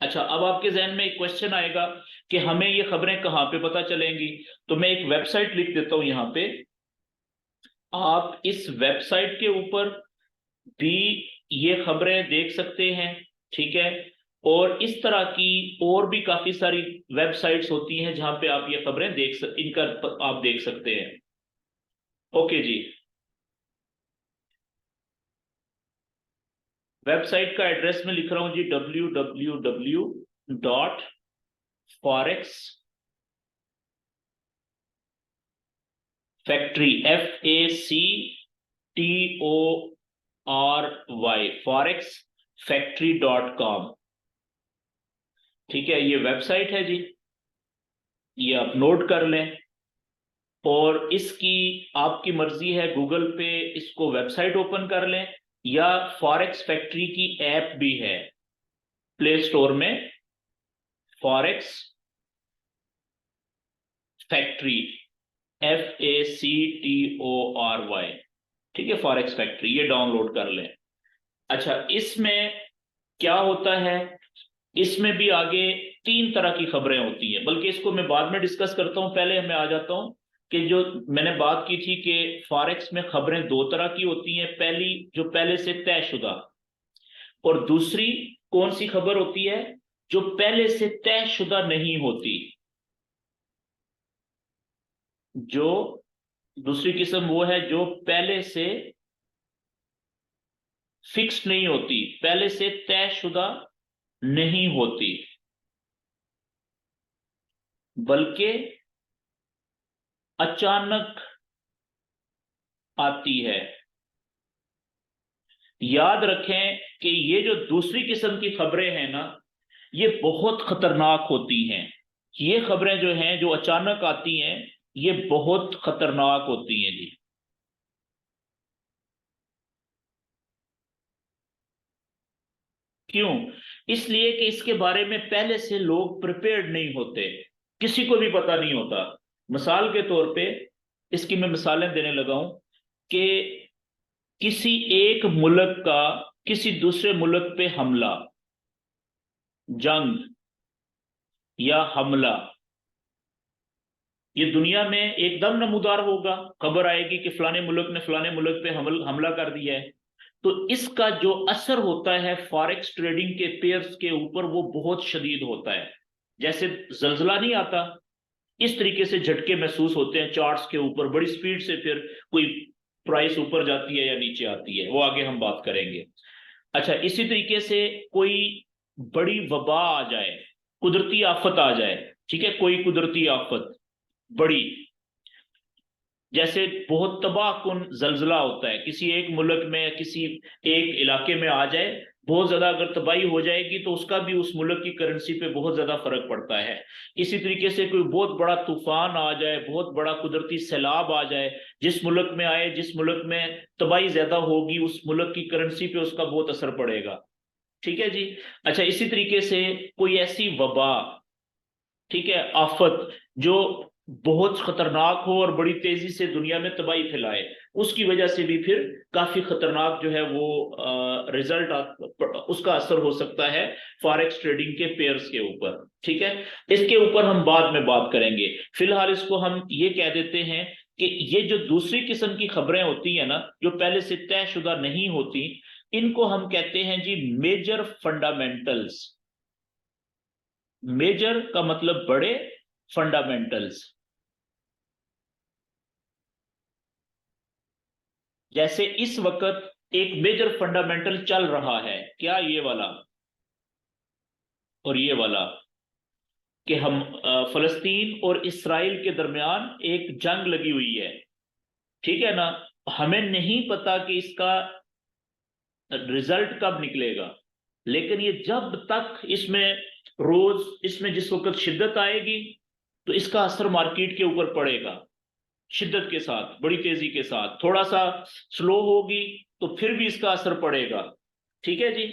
अच्छा, अब आपके जहन में एक क्वेश्चन आएगा कि हमें ये खबरें कहाँ पे पता चलेंगी। तो मैं एक वेबसाइट लिख देता हूं यहाँ पे, आप इस वेबसाइट के ऊपर भी ये खबरें देख सकते हैं, ठीक है। और इस तरह की और भी काफी सारी वेबसाइट्स होती हैं जहां पे आप ये खबरें इनका आप देख सकते हैं। ओके जी, वेबसाइट का एड्रेस मैं लिख रहा हूं जी, www.forex factory, FACTORY, forex-factory.com, 'com, ठीक है, ये वेबसाइट है जी। ये आप नोट कर लें। और इसकी आपकी मर्जी है, गूगल पे इसको वेबसाइट ओपन कर लें, या फॉरेक्स फैक्ट्री की ऐप भी है प्ले स्टोर में, फॉरेक्स फैक्ट्री, FACTORY, ठीक है, फॉरेक्स फैक्ट्री, ये डाउनलोड कर लें। अच्छा, इसमें क्या होता है, इसमें भी आगे तीन तरह की खबरें होती हैं, बल्कि इसको मैं बाद में डिस्कस करता हूं, पहले मैं आ जाता हूं कि जो मैंने बात की थी कि फॉरेक्स में खबरें दो तरह की होती हैं। पहली जो पहले से तयशुदा, और दूसरी कौन सी खबर होती है, जो पहले से तयशुदा नहीं होती। जो दूसरी किस्म वो है जो पहले से फिक्स नहीं होती, पहले से तयशुदा नहीं होती, बल्कि अचानक आती है। याद रखें कि ये जो दूसरी किस्म की खबरें हैं ना, ये बहुत खतरनाक होती हैं। ये खबरें जो हैं जो अचानक आती हैं, ये बहुत खतरनाक होती हैं जी। क्यों? इसलिए कि इसके बारे में पहले से लोग प्रिपेयर्ड नहीं होते, किसी को भी पता नहीं होता। मिसाल के तौर पे इसकी मैं मिसालें देने लगा हूं कि किसी एक मुल्क का किसी दूसरे मुल्क पे हमला, जंग या हमला, ये दुनिया में एकदम नमूदार होगा। खबर आएगी कि फलाने मुल्क ने फलाने मुल्क पे हमला कर दिया है। तो इसका जो असर होता है फॉरेक्स ट्रेडिंग के पेयर्स के ऊपर, वो बहुत शदीद होता है। जैसे जलजला नहीं आता, इस तरीके से झटके महसूस होते हैं चार्ट्स के ऊपर, बड़ी स्पीड से फिर कोई प्राइस ऊपर जाती है या नीचे आती है, वो आगे हम बात करेंगे। अच्छा, इसी तरीके से कोई बड़ी वबा आ जाए, कुदरती आफत आ जाए, ठीक है, कोई कुदरती आफत बड़ी, जैसे बहुत तबाहकुन जलजला होता है किसी एक मुल्क में, किसी एक इलाके में आ जाए, बहुत ज्यादा अगर तबाही हो जाएगी तो उसका भी उस मुल्क की करेंसी पे बहुत ज्यादा फर्क पड़ता है। इसी तरीके से कोई बहुत बड़ा तूफान आ जाए, बहुत बड़ा कुदरती सैलाब आ जाए, जिस मुल्क में आए, जिस मुल्क में तबाही ज्यादा होगी, उस मुल्क की करेंसी पे उसका बहुत असर पड़ेगा। ठीक है जी। अच्छा, इसी तरीके से कोई ऐसी वबा, ठीक है, आफत, जो बहुत खतरनाक हो और बड़ी तेजी से दुनिया में तबाही फैलाए, उसकी वजह से भी फिर काफी खतरनाक जो है वो रिजल्ट, उसका असर हो सकता है फॉरेक्स ट्रेडिंग के पेयर्स के ऊपर। ठीक है, इसके ऊपर हम बाद में बात करेंगे। फिलहाल इसको हम ये कह देते हैं कि ये जो दूसरी किस्म की खबरें होती है ना, जो पहले से तयशुदा नहीं होती, इनको हम कहते हैं जी मेजर फंडामेंटल्स। मेजर का मतलब बड़े, फंडामेंटल्स। जैसे इस वक्त एक मेजर फंडामेंटल चल रहा है, क्या? ये वाला और ये वाला, कि हम फलस्तीन और इसराइल के दरमियान एक जंग लगी हुई है, ठीक है ना। हमें नहीं पता कि इसका रिजल्ट कब निकलेगा, लेकिन ये जब तक इसमें रोज इसमें जिस वक्त शिद्दत आएगी, तो इसका असर मार्केट के ऊपर पड़ेगा, शिद्दत के साथ, बड़ी तेजी के साथ। थोड़ा सा स्लो होगी तो फिर भी इसका असर पड़ेगा। ठीक है जी।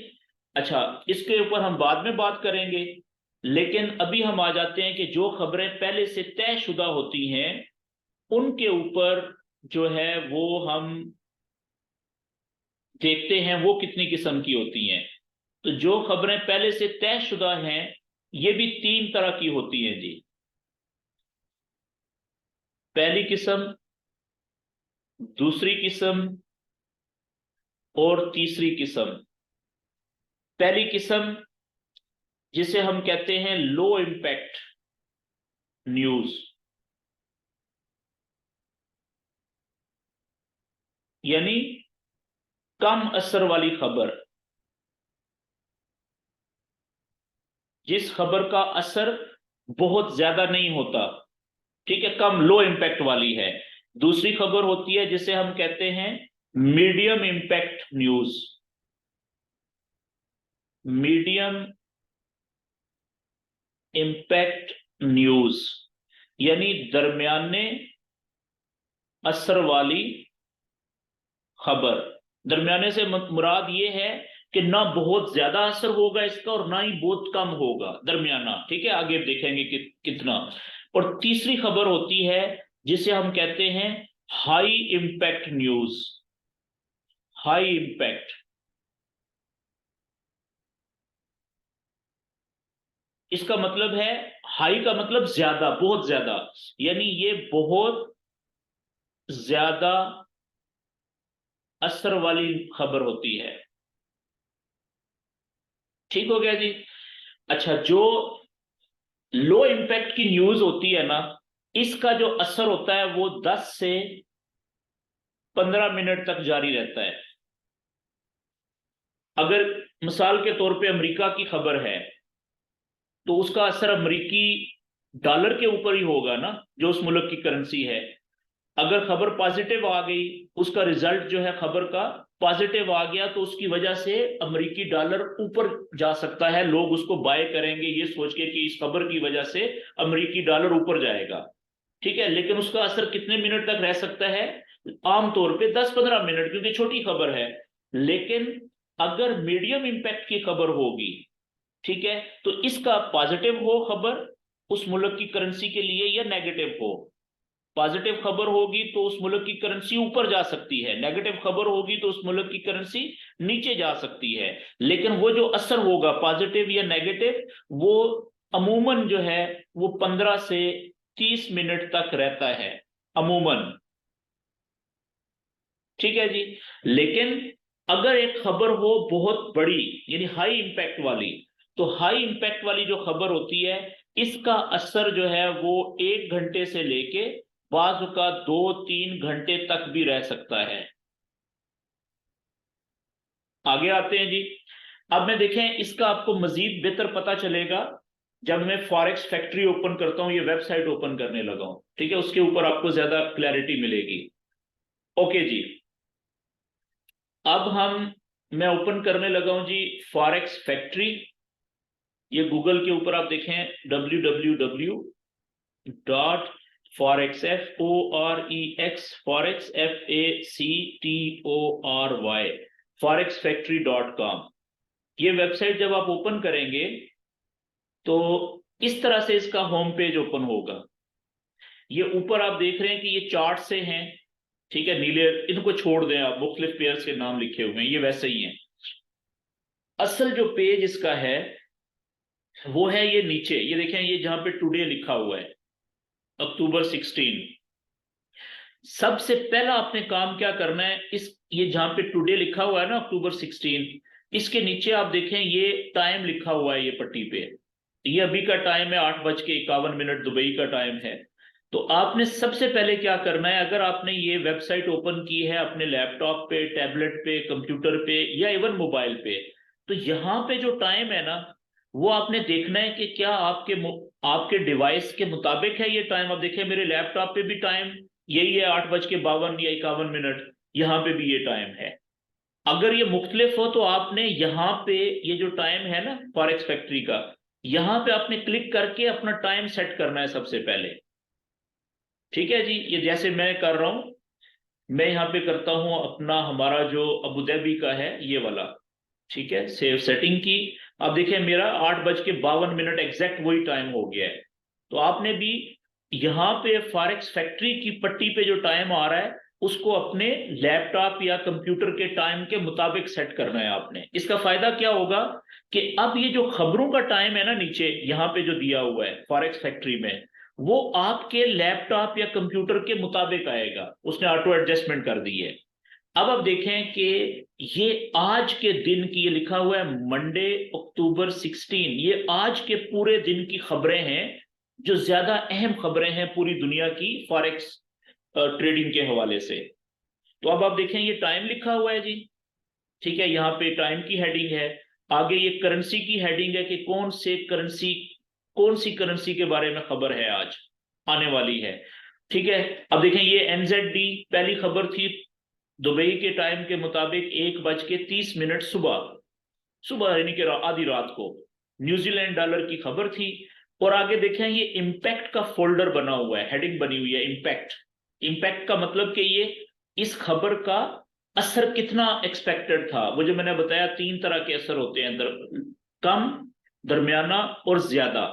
अच्छा, इसके ऊपर हम बाद में बात करेंगे, लेकिन अभी हम आ जाते हैं कि जो खबरें पहले से तयशुदा होती हैं, उनके ऊपर जो है वो हम देखते हैं वो कितनी किस्म की होती हैं। तो जो खबरें पहले से तयशुदा हैं, ये भी तीन तरह की होती हैं जी। पहली किस्म, दूसरी किस्म और तीसरी किस्म। पहली किस्म जिसे हम कहते हैं लो इम्पैक्ट न्यूज, यानी कम असर वाली खबर, जिस खबर का असर बहुत ज्यादा नहीं होता, ठीक है, कम, लो इम्पैक्ट वाली है। दूसरी खबर होती है जिसे हम कहते हैं medium impact news, medium impact news. यानी दरमियाने असर वाली खबर। दरमियाने से मुराद ये है कि ना बहुत ज्यादा असर होगा इसका और ना ही बहुत कम होगा, दरमियाना। ठीक है, आगे देखेंगे कितना। और तीसरी खबर होती है जिसे हम कहते हैं high impact news. High impact, इसका मतलब है, हाई का मतलब ज्यादा, बहुत ज्यादा, यानी ये बहुत ज्यादा असर वाली खबर होती है। ठीक हो गया जी। अच्छा, जो लो इम्पैक्ट की न्यूज होती है ना, इसका जो असर होता है वो 10 से 15 मिनट तक जारी रहता है। अगर मिसाल के तौर पे अमेरिका की खबर है तो उसका असर अमेरिकी डॉलर के ऊपर ही होगा ना, जो उस मुल्क की करेंसी है। अगर खबर पॉजिटिव आ गई, उसका रिजल्ट जो है खबर का पॉजिटिव आ गया, तो उसकी वजह से अमेरिकी डॉलर ऊपर जा सकता है, लोग उसको बाय करेंगे ये सोच के कि इस खबर की वजह से अमेरिकी डॉलर ऊपर जाएगा। ठीक है, लेकिन उसका असर कितने मिनट तक रह सकता है? आमतौर पे 10-15 मिनट, क्योंकि छोटी खबर है। लेकिन अगर मीडियम इंपैक्ट की खबर होगी, ठीक है, तो इसका पॉजिटिव हो खबर उस मुल्क की करेंसी के लिए या नेगेटिव हो, पॉजिटिव खबर होगी तो उस मुल्क की करेंसी ऊपर जा सकती है, नेगेटिव खबर होगी तो उस मुल्क की करेंसी नीचे जा सकती है। लेकिन वो जो असर होगा पॉजिटिव या नेगेटिव, वो अमूमन जो है वो 15 से 30 मिनट तक रहता है, अमूमन। ठीक है जी। लेकिन अगर एक खबर हो बहुत बड़ी, यानी हाई इंपैक्ट वाली, तो हाई इंपैक्ट वाली जो खबर होती है, इसका असर जो है वो 1 घंटे से लेके बाजू का 2-3 घंटे तक भी रह सकता है। आगे आते हैं जी। अब मैं देखें, इसका आपको मजीद बेहतर पता चलेगा जब मैं फॉरेक्स फैक्ट्री ओपन करता हूं, ये वेबसाइट ओपन करने लगा हूं। ठीक है, उसके ऊपर आपको ज्यादा क्लैरिटी मिलेगी। ओके जी। अब मैं ओपन करने लगा हूं जी फॉरेक्स फैक्ट्री। ये गूगल के ऊपर आप देखें www.forex, FOREX, forex FACTORY, forexfactory.com। ये वेबसाइट जब आप ओपन करेंगे तो इस तरह से इसका होम पेज ओपन होगा। ये ऊपर आप देख रहे हैं कि ये चार्ट से हैं। ठीक है, नीले इनको छोड़ दें आप, मुख्तलिफ पेयर्स के नाम लिखे हुए हैं, ये वैसे ही हैं। असल जो पेज इसका है वो है ये नीचे, ये देखें, ये जहां पे टुडे लिखा हुआ है, अक्टूबर 16। सबसे पहला आपने काम क्या करना है, इस ये जहां पे टुडे लिखा हुआ है ना, अक्टूबर 16, इसके नीचे आप देखें ये टाइम लिखा हुआ है, ये पट्टी पे, ये अभी का टाइम है 8:51 दुबई का टाइम है। तो आपने सबसे पहले क्या करना है, अगर आपने ये वेबसाइट ओपन की है अपने लैपटॉप पे, टैबलेट पे, कंप्यूटर पे या इवन मोबाइल पे, तो यहाँ पे जो टाइम है ना, वो आपने देखना है कि क्या आपके डिवाइस के मुताबिक है ये टाइम। अब देखिए मेरे लैपटॉप पे भी टाइम यही है, 8:52 या 51। यहाँ पे भी ये टाइम है। अगर ये मुख्तलिफ हो तो आपने यहाँ पे ये जो टाइम है ना फॉरेक्स फैक्ट्री का, यहाँ पे आपने क्लिक करके अपना टाइम सेट करना है सबसे पहले। ठीक है जी, ये जैसे मैं कर रहा हूं, मैं यहाँ पे करता हूं अपना, हमारा जो अबू धाबी का है ये वाला। ठीक है, सेव सेटिंग की। अब देखिए मेरा 8:52 एग्जैक्ट वही टाइम हो गया है। तो आपने भी यहाँ पे फॉरेक्स फैक्ट्री की पट्टी पे जो टाइम आ रहा है उसको अपने लैपटॉप या कंप्यूटर के टाइम के मुताबिक सेट करना है आपने। इसका फायदा क्या होगा कि अब ये जो खबरों का टाइम है ना नीचे यहाँ पे जो दिया हुआ है फॉरेक्स फैक्ट्री में, वो आपके लैपटॉप या कंप्यूटर के मुताबिक आएगा, उसने ऑटो एडजस्टमेंट कर दी है। अब आप देखें कि ये आज के दिन की, ये लिखा हुआ है मंडे अक्टूबर 16, ये आज के पूरे दिन की खबरें हैं, जो ज्यादा अहम खबरें हैं पूरी दुनिया की फॉरेक्स ट्रेडिंग के हवाले से। तो अब आप देखें ये टाइम लिखा हुआ है जी। ठीक है, यहाँ पे टाइम की हेडिंग है। आगे ये करेंसी की हेडिंग है कि कौन सी करेंसी के बारे में खबर है आज आने वाली है। ठीक है, अब देखें ये NZD पहली खबर थी दुबई के टाइम के मुताबिक 1:30 सुबह, सुबह यानी कि आधी रात को न्यूजीलैंड डॉलर की खबर थी। और आगे देखें ये इम्पैक्ट का फोल्डर बना हुआ है, हेडिंग बनी हुई है इम्पैक्ट। इम्पैक्ट का मतलब कि ये इस खबर का असर कितना एक्सपेक्टेड था। वो जो मैंने बताया 3 तरह के असर होते हैं, कम, दरमियाना और ज्यादा।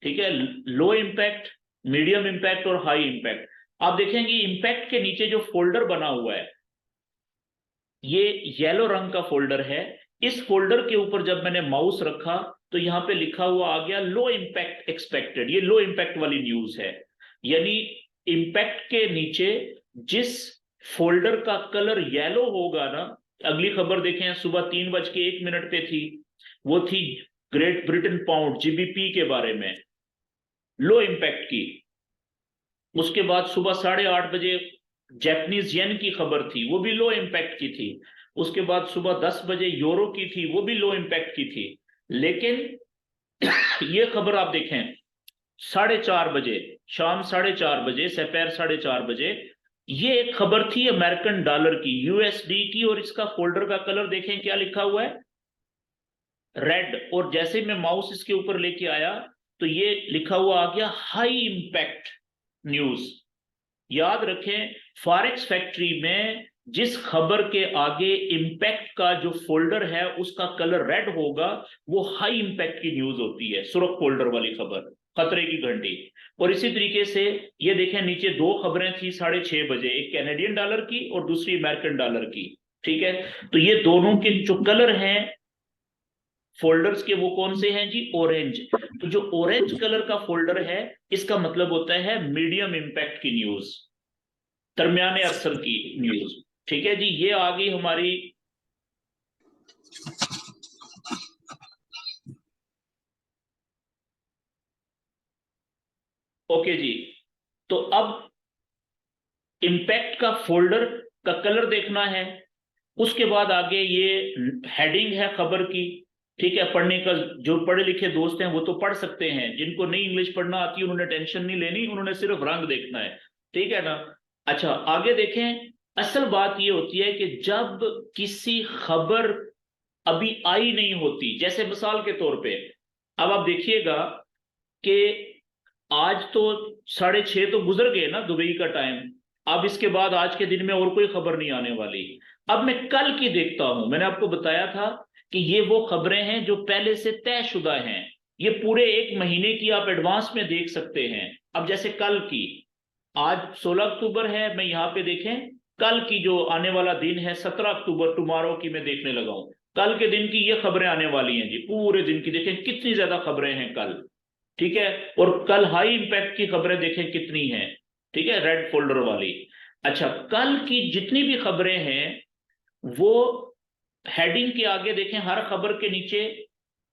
ठीक है, लो इम्पैक्ट, मीडियम इम्पैक्ट और हाई इम्पैक्ट। आप देखेंगे इम्पैक्ट के नीचे जो फोल्डर बना हुआ है ये येलो रंग का फोल्डर है। इस फोल्डर के ऊपर जब मैंने माउस रखा तो यहां पे लिखा हुआ आ गया लो इम्पैक्ट एक्सपेक्टेड। ये लो इम्पैक्ट वाली न्यूज है, यानी इम्पैक्ट के नीचे जिस फोल्डर का कलर येलो होगा ना। अगली खबर देखें, सुबह 3:01 पे थी, वो थी ग्रेट ब्रिटेन पाउंड जीबीपी के बारे में, लो इम्पैक्ट की। उसके बाद सुबह 8:30 जैपनीज येन की खबर थी, वो भी लो इम्पैक्ट की थी। उसके बाद सुबह 10 यूरो की थी, वो भी लो इम्पैक्ट की थी। लेकिन ये खबर आप देखें 4:30 शाम 4:30 सपहर 4:30 ये एक खबर थी अमेरिकन डॉलर की, यूएसडी की, और इसका फोल्डर का कलर देखें क्या लिखा हुआ है, रेड। और जैसे मैं माउस इसके ऊपर लेके आया तो ये लिखा हुआ आ गया हाई इंपैक्ट न्यूज। याद रखें, फॉरेक्स फैक्ट्री में जिस खबर के आगे इंपैक्ट का जो फोल्डर है उसका कलर रेड होगा, वो हाई इंपैक्ट की न्यूज होती है, सुर्ख फोल्डर वाली खबर, खतरे की घंटी। और इसी तरीके से ये देखें नीचे 2 खबरें थी 6:30, एक कैनेडियन डॉलर की और दूसरी अमेरिकन डॉलर की। ठीक है, तो ये दोनों के जो कलर हैं फोल्डर्स के वो कौन से हैं जी, ऑरेंज। तो जो ऑरेंज कलर का फोल्डर है इसका मतलब होता है मीडियम इंपैक्ट की न्यूज, दरमियाने असर की न्यूज। ठीक है जी, ये आ गई हमारी ओके जी। तो अब इंपैक्ट का फोल्डर का कलर देखना है। उसके बाद आगे ये हेडिंग है खबर की। ठीक है, पढ़ने का जो पढ़े लिखे दोस्त हैं वो तो पढ़ सकते हैं, जिनको नहीं इंग्लिश पढ़ना आती उन्होंने टेंशन नहीं लेनी, उन्होंने सिर्फ रंग देखना है। ठीक है ना। अच्छा, आगे देखें, असल बात ये होती है कि जब किसी खबर अभी आई नहीं होती, जैसे मिसाल के तौर पे अब आप देखिएगा कि आज तो 6:30 तो गुजर गए ना दुबई का टाइम। अब इसके बाद आज के दिन में और कोई खबर नहीं आने वाली। अब मैं कल की देखता हूं। मैंने आपको बताया था कि ये वो खबरें हैं जो पहले से तयशुदा हैं, ये पूरे 1 महीने की आप एडवांस में देख सकते हैं। अब जैसे कल की, आज 16 अक्टूबर है, मैं यहाँ पे देखें कल की जो आने वाला दिन है 17 अक्टूबर, टुमारो की मैं देखने लगा हूं। कल के दिन की ये खबरें आने वाली हैं जी, पूरे दिन की देखें कितनी ज्यादा खबरें हैं कल। ठीक है, और कल हाई इंपैक्ट की खबरें देखें कितनी हैं। ठीक है, रेड फोल्डर वाली। अच्छा, कल की जितनी भी खबरें हैं वो हेडिंग के आगे देखें, हर खबर के नीचे,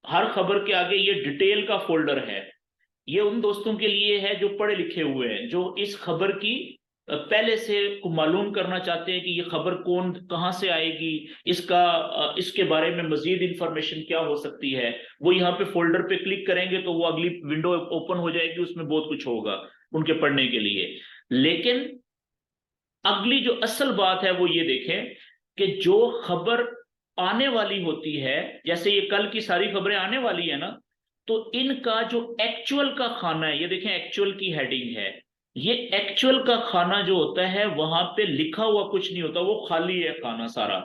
हर खबर के आगे ये डिटेल का फोल्डर है। ये उन दोस्तों के लिए है जो पढ़े लिखे हुए हैं, जो इस खबर की पहले से को मालूम करना चाहते हैं कि ये खबर कौन कहां से आएगी, इसका इसके बारे में मजीद इंफॉर्मेशन क्या हो सकती है। वो यहाँ पे फोल्डर पे क्लिक करेंगे तो वो अगली विंडो ओपन हो जाएगी, उसमें बहुत कुछ होगा उनके पढ़ने के लिए। लेकिन अगली जो असल बात है वो ये देखें कि जो खबर आने वाली होती है, जैसे ये कल की सारी खबरें आने वाली है ना, तो इनका जो एक्चुअल का खाना है, ये देखें एक्चुअल की हेडिंग है। ये एक्चुअल का खाना जो होता है वहां पे लिखा हुआ कुछ नहीं होता, वो खाली है खाना सारा।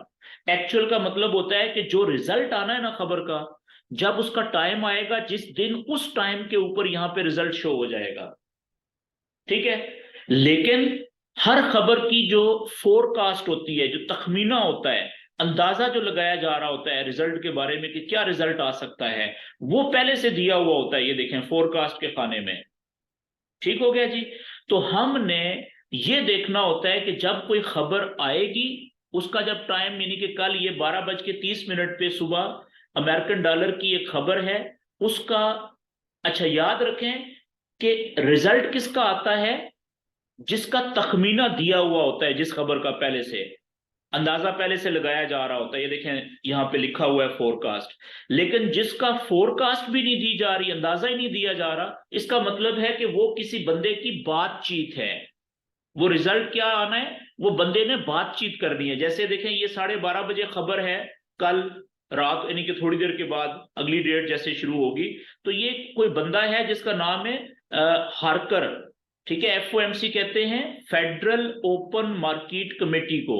एक्चुअल का मतलब होता है कि जो रिजल्ट आना है ना खबर का, जब उसका टाइम आएगा, जिस दिन उस टाइम के ऊपर यहां पे रिजल्ट शो हो जाएगा। ठीक है, लेकिन हर खबर की जो फोरकास्ट होती है, जो तखमीना होता है, अंदाजा जो लगाया जा रहा होता है रिजल्ट के बारे में कि क्या रिजल्ट आ सकता है, वो पहले से दिया हुआ होता है। ये देखें फोरकास्ट के खाने में। ठीक हो गया जी। तो हमने ये देखना होता है कि जब कोई खबर आएगी, उसका जब टाइम, यानी कि कल ये 12:30 पे सुबह अमेरिकन डॉलर की एक खबर है उसका। अच्छा, याद रखें कि रिजल्ट किसका आता है, जिसका तखमीना दिया हुआ होता है, जिस खबर का पहले से अंदाजा पहले से लगाया जा रहा होता है। ये देखें यहां पे लिखा हुआ है फोरकास्ट। लेकिन जिसका फोरकास्ट भी नहीं दी जा रही, अंदाजा ही नहीं दिया जा रहा, इसका मतलब है कि वो किसी बंदे की बातचीत है। वो रिजल्ट क्या आना है, वो बंदे ने बातचीत करनी है। जैसे देखें ये 12:30 खबर है कल, रात यानी कि थोड़ी देर के बाद अगली डेट जैसे शुरू होगी। तो ये कोई बंदा है जिसका नाम है हार्कर, ठीक है। एफओएमसी कहते हैं फेडरल ओपन मार्केट कमेटी को।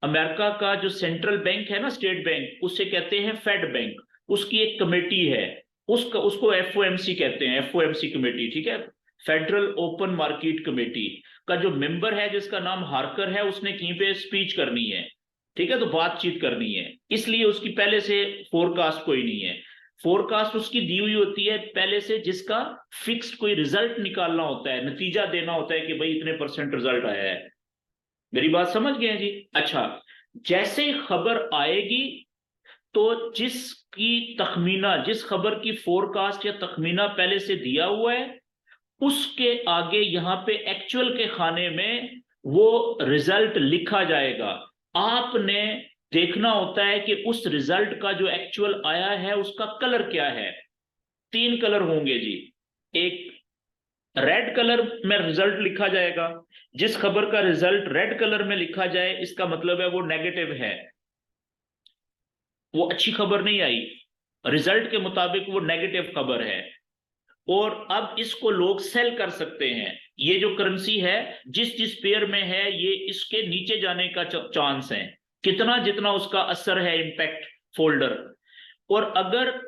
अमेरिका का जो सेंट्रल बैंक है ना, स्टेट बैंक, उससे कहते हैं फेड बैंक, उसकी एक कमेटी है, उसको एफओएमसी कहते हैं, एफओएमसी कमेटी, ठीक है। फेडरल ओपन मार्केट कमेटी का जो मेंबर है जिसका नाम हार्कर है, उसने कहीं पे स्पीच करनी है, ठीक है, तो बातचीत करनी है, इसलिए उसकी पहले से फोरकास्ट कोई नहीं है। फोरकास्ट उसकी दी हुई होती है पहले से, जिसका फिक्स्ड कोई रिजल्ट निकालना होता है, नतीजा देना होता है कि भाई इतने % रिजल्ट आया है। मेरी बात समझ गए हैं जी? अच्छा, जैसे ही खबर आएगी तो जिस खबर की फोरकास्ट या तखमीना पहले से दिया हुआ है, उसके आगे यहां पे एक्चुअल के खाने में वो रिजल्ट लिखा जाएगा। आपने देखना होता है कि उस रिजल्ट का जो एक्चुअल आया है उसका कलर क्या है। 3 कलर होंगे जी। एक रेड कलर में रिजल्ट लिखा जाएगा। जिस खबर का रिजल्ट रेड कलर में लिखा जाए, इसका मतलब है वो नेगेटिव है, वो अच्छी खबर नहीं आई, रिजल्ट के मुताबिक वो नेगेटिव खबर है। और अब इसको लोग सेल कर सकते हैं। ये जो करेंसी है, जिस जिस पेयर में है, ये इसके नीचे जाने का चांस है, कितना जितना उसका असर है, इंपैक्ट फोल्डर। और अगर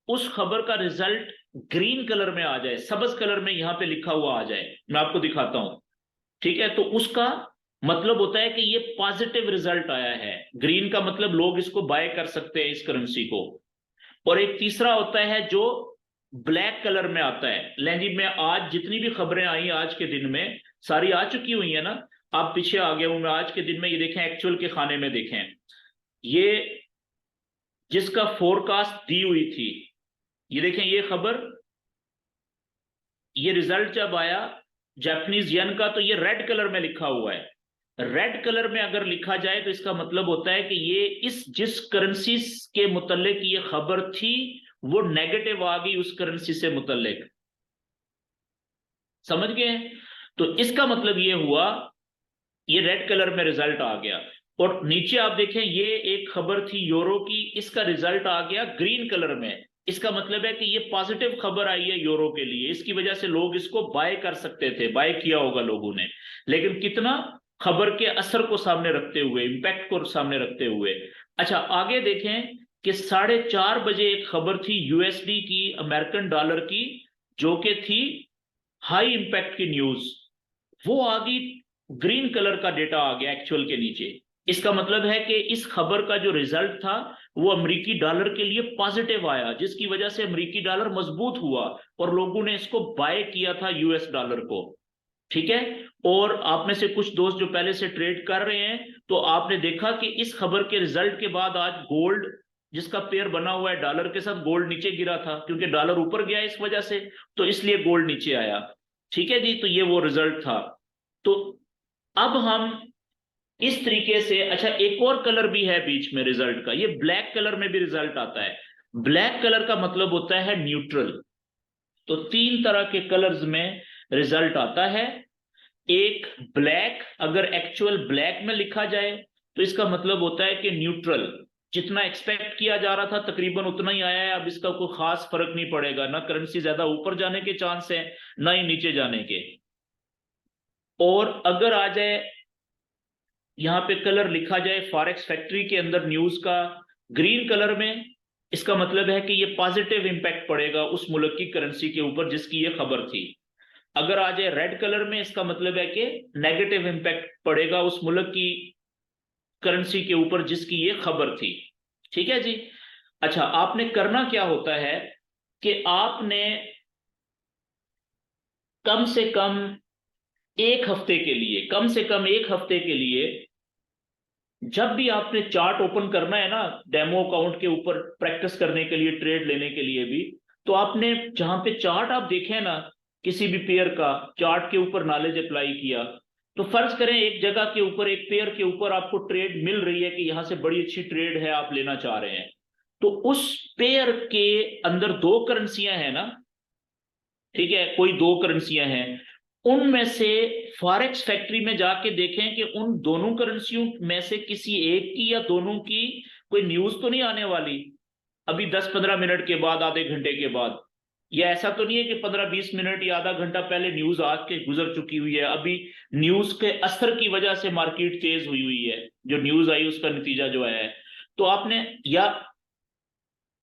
उस खबर का रिजल्ट ग्रीन कलर में आ जाए, सब्ज कलर में यहां पे लिखा हुआ आ जाए, मैं आपको दिखाता हूं, ठीक है, तो उसका मतलब होता है कि ये पॉजिटिव रिजल्ट आया है। ग्रीन का मतलब लोग इसको बाय कर सकते हैं, इस करेंसी को। और एक तीसरा होता है जो ब्लैक कलर में आता है। लें जी, मैं आज जितनी भी खबरें आई आज के दिन में, सारी आ चुकी हुई है ना, आप पीछे आ गए हूं मैं आज के दिन में, ये देखें एक्चुअल के खाने में देखें, ये जिसका फोरकास्ट दी हुई थी, ये देखें, ये खबर, ये रिजल्ट जब आया जापानीज येन का, तो ये रेड कलर में लिखा हुआ है। रेड कलर में अगर लिखा जाए तो इसका मतलब होता है कि ये जिस करेंसी के मुतल्लिक ये खबर थी, वो नेगेटिव आ गई उस करेंसी से मुतल्लिक। समझ गए? तो इसका मतलब ये हुआ, ये रेड कलर में रिजल्ट आ गया। और नीचे आप देखें, ये एक खबर थी यूरो की, इसका रिजल्ट आ गया ग्रीन कलर में। इसका मतलब है कि ये पॉजिटिव खबर आई है यूरो के लिए, इसकी वजह से लोग इसको बाय कर सकते थे, बाय किया होगा लोगों ने। लेकिन कितना, खबर के असर को सामने रखते हुए, इंपैक्ट को सामने रखते हुए। अच्छा, आगे देखें कि 4:30 बजे एक खबर थी यूएसडी की, अमेरिकन डॉलर की, जो कि थी हाई इंपैक्ट की न्यूज। वो आ गई, ग्रीन कलर का डेटा आ गया एक्चुअल के नीचे। इसका मतलब है कि इस खबर का जो रिजल्ट था वो अमेरिकी डॉलर के लिए पॉजिटिव आया, जिसकी वजह से अमेरिकी डॉलर मजबूत हुआ और लोगों ने इसको बाय किया था यूएस डॉलर को, ठीक है। और आप में से कुछ दोस्त जो पहले से ट्रेड कर रहे हैं, तो आपने देखा कि इस खबर के रिजल्ट के बाद आज गोल्ड, जिसका पेयर बना हुआ है डॉलर के साथ, गोल्ड नीचे गिरा था, क्योंकि डॉलर ऊपर गया इस वजह से, तो इसलिए गोल्ड नीचे आया, ठीक है जी। तो ये वो रिजल्ट था। तो अब हम इस तरीके से, अच्छा एक और कलर भी है बीच में रिजल्ट का, ये ब्लैक कलर में भी रिजल्ट आता है। ब्लैक कलर का मतलब होता है न्यूट्रल। तो 3 तरह के कलर्स में रिजल्ट आता है। एक ब्लैक, अगर एक्चुअल ब्लैक में लिखा जाए तो इसका मतलब होता है कि न्यूट्रल, जितना एक्सपेक्ट किया जा रहा था तकरीबन उतना ही आया है, अब इसका कोई खास फर्क नहीं पड़ेगा, ना करेंसी ज्यादा ऊपर जाने के चांस है, ना ही नीचे जाने के। और अगर आ जाए, यहां पे कलर लिखा जाए फॉरेक्स फैक्ट्री के अंदर न्यूज का ग्रीन कलर में, इसका मतलब है कि ये पॉजिटिव इंपैक्ट पड़ेगा उस मुल्क की करेंसी के ऊपर जिसकी ये खबर थी। अगर आ जाए रेड कलर में, इसका मतलब है कि नेगेटिव इंपैक्ट पड़ेगा उस मुल्क की करेंसी के ऊपर जिसकी ये खबर थी, ठीक है जी। अच्छा, आपने करना क्या होता है कि आपने कम से कम एक हफ्ते के लिए, कम से कम एक हफ्ते के लिए, जब भी आपने चार्ट ओपन करना है ना, डेमो अकाउंट के ऊपर प्रैक्टिस करने के लिए, ट्रेड लेने के लिए भी, तो आपने जहां पे चार्ट आप देखें ना, किसी भी पेयर का चार्ट के ऊपर नॉलेज अप्लाई किया, तो फर्ज करें एक जगह के ऊपर, एक पेयर के ऊपर आपको ट्रेड मिल रही है कि यहां से बड़ी अच्छी ट्रेड है, आप लेना चाह रहे हैं, तो उस पेयर के अंदर 2 करेंसियां हैं ना, ठीक है, कोई 2 करेंसियां हैं, उनमें से फॉरेक्स फैक्ट्री में जाके देखें कि उन दोनों करेंसियों में से किसी एक की या दोनों की कोई न्यूज तो नहीं आने वाली। अभी 10-15 मिनट के बाद, आधे घंटे के बाद। या ऐसा तो नहीं है कि 15-20 मिनट या आधा घंटा पहले न्यूज आज के गुजर चुकी हुई है, अभी न्यूज के असर की वजह से मार्केट तेज हुई हुई है, जो न्यूज आई उसका नतीजा जो आया है। तो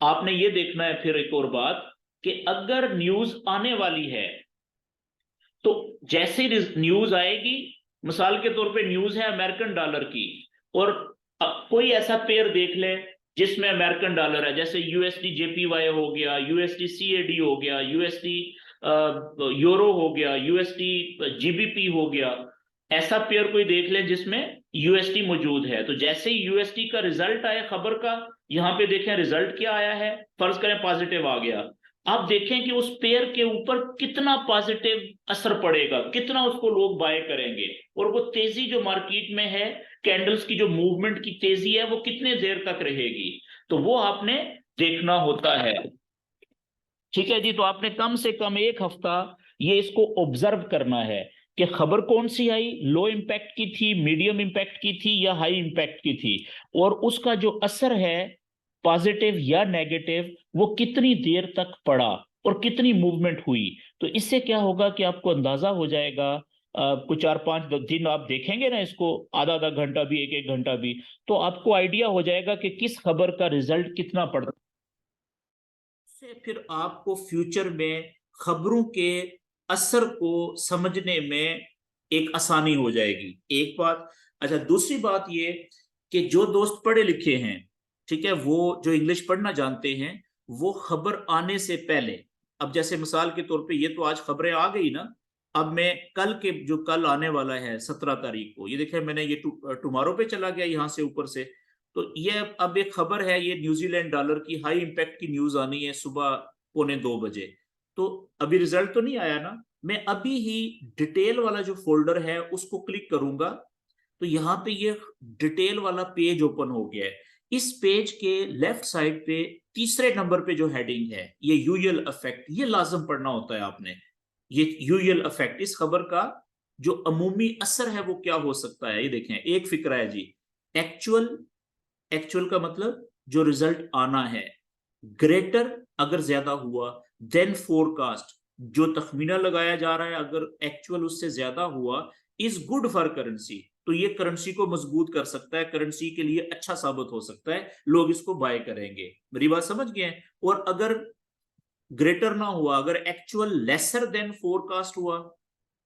आपने ये देखना है फिर एक और बात, कि अगर न्यूज आने वाली है तो जैसे न्यूज आएगी, मिसाल के तौर पे न्यूज है अमेरिकन डॉलर की, और कोई ऐसा पेयर देख ले जिसमें अमेरिकन डॉलर है, जैसे यूएसडी जेपीवाई हो गया, यूएसडी सीएडी हो गया, यूएसडी यूरो हो गया, यूएसडी जीबीपी हो गया, ऐसा पेयर कोई देख ले जिसमें यूएसडी मौजूद है। तो जैसे ही यूएसडी का रिजल्ट आया खबर का, यहां पे देखें रिजल्ट क्या आया है, फर्ज करें पॉजिटिव आ गया, आप देखें कि उस पेयर के ऊपर कितना पॉजिटिव असर पड़ेगा, कितना उसको लोग बाय करेंगे, और वो तेजी जो मार्केट में है, कैंडल्स की जो मूवमेंट की तेजी है, वो कितने देर तक रहेगी, तो वो आपने देखना होता है। ठीक है जी। तो आपने कम से कम एक हफ्ता ये इसको ऑब्जर्व करना है कि खबर कौन सी आई, लो इंपैक्ट की थी, मीडियम इंपैक्ट की थी, या हाई इंपैक्ट की थी, और उसका जो असर है पॉजिटिव या नेगेटिव, वो कितनी देर तक पड़ा और कितनी मूवमेंट हुई। तो इससे क्या होगा कि आपको अंदाजा हो जाएगा, कुछ 4-5 दिन आप देखेंगे ना इसको, आधा आधा घंटा भी, एक एक घंटा भी, तो आपको आइडिया हो जाएगा कि किस खबर का रिजल्ट कितना पड़ता है। फिर आपको फ्यूचर में खबरों के असर को समझने में एक आसानी हो जाएगी, एक बात। अच्छा, दूसरी बात ये कि जो दोस्त पढ़े लिखे हैं, ठीक है, वो जो इंग्लिश पढ़ना जानते हैं, वो खबर आने से पहले, अब जैसे मिसाल के तौर पे ये तो आज खबरें आ गई ना, अब मैं कल के जो कल आने वाला है 17 तारीख को, ये देखें मैंने ये टुमारो पे चला गया यहां से ऊपर से, तो ये अब एक खबर है, ये न्यूजीलैंड डॉलर की हाई इंपैक्ट की न्यूज आनी है सुबह 1:45 बजे। तो अभी रिजल्ट तो नहीं आया ना, मैं अभी ही डिटेल वाला जो फोल्डर है उसको क्लिक करूंगा, तो यहाँ पे ये डिटेल वाला पेज ओपन हो गया है। इस पेज के लेफ्ट साइड पे तीसरे नंबर पे जो हेडिंग है, ये यूएल इफेक्ट, ये लाजम पढ़ना होता है आपने। ये यूएल इफेक्ट, इस खबर का जो अमूमी असर है वो क्या हो सकता है, ये देखें, एक फिक्रा है जी, एक्चुअल, एक्चुअल का मतलब जो रिजल्ट आना है, ग्रेटर अगर ज्यादा हुआ, देन फोरकास्ट, जो तखमीना लगाया जा रहा है अगर एक्चुअल उससे ज्यादा हुआ, इज गुड फॉर करेंसी, तो ये करेंसी को मजबूत कर सकता है, करेंसी के लिए अच्छा साबित हो सकता है, लोग इसको बाय करेंगे। मेरी बात समझ गए? और अगर ग्रेटर ना हुआ, अगर एक्चुअल लेसर देन फोरकास्ट हुआ,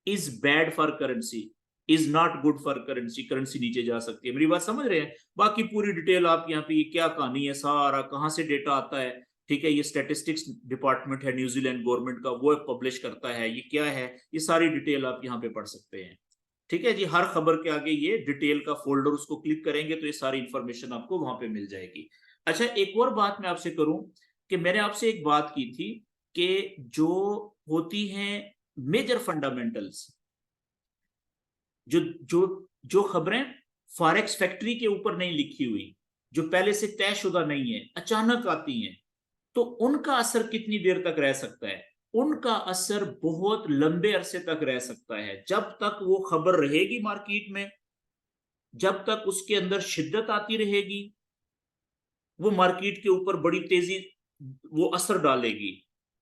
is bad for currency, is not good for currency, currency नीचे जा सकती है। मेरी बात समझ रहे हैं? बाकी पूरी डिटेल आप यहाँ पे, ये क्या कहानी है, सारा कहाँ से डेटा आता है, ठीक है, ये स्टैटिस्टिक्स डिपार्टमेंट है न्यूजीलैंड गवर्नमेंट का, वो पब्लिश करता है, ये क्या है, ये सारी डिटेल आप यहाँ पे पढ़ सकते हैं। ठीक है जी। हर खबर के आगे ये डिटेल का फोल्डर, उसको क्लिक करेंगे तो ये सारी इंफॉर्मेशन आपको वहां पे मिल जाएगी। अच्छा, एक और बात मैं आपसे करूं, कि मैंने आपसे एक बात की थी कि जो होती हैं मेजर फंडामेंटल्स, जो जो जो खबरें फॉरेक्स फैक्ट्री के ऊपर नहीं लिखी हुई, जो पहले से तयशुदा नहीं है, अचानक आती हैं, तो उनका असर कितनी देर तक रह सकता है? उनका असर बहुत लंबे अरसे तक रह सकता है, जब तक वो खबर रहेगी मार्केट में, जब तक उसके अंदर शिद्दत आती रहेगी, वो मार्केट के ऊपर बड़ी तेजी वो असर डालेगी।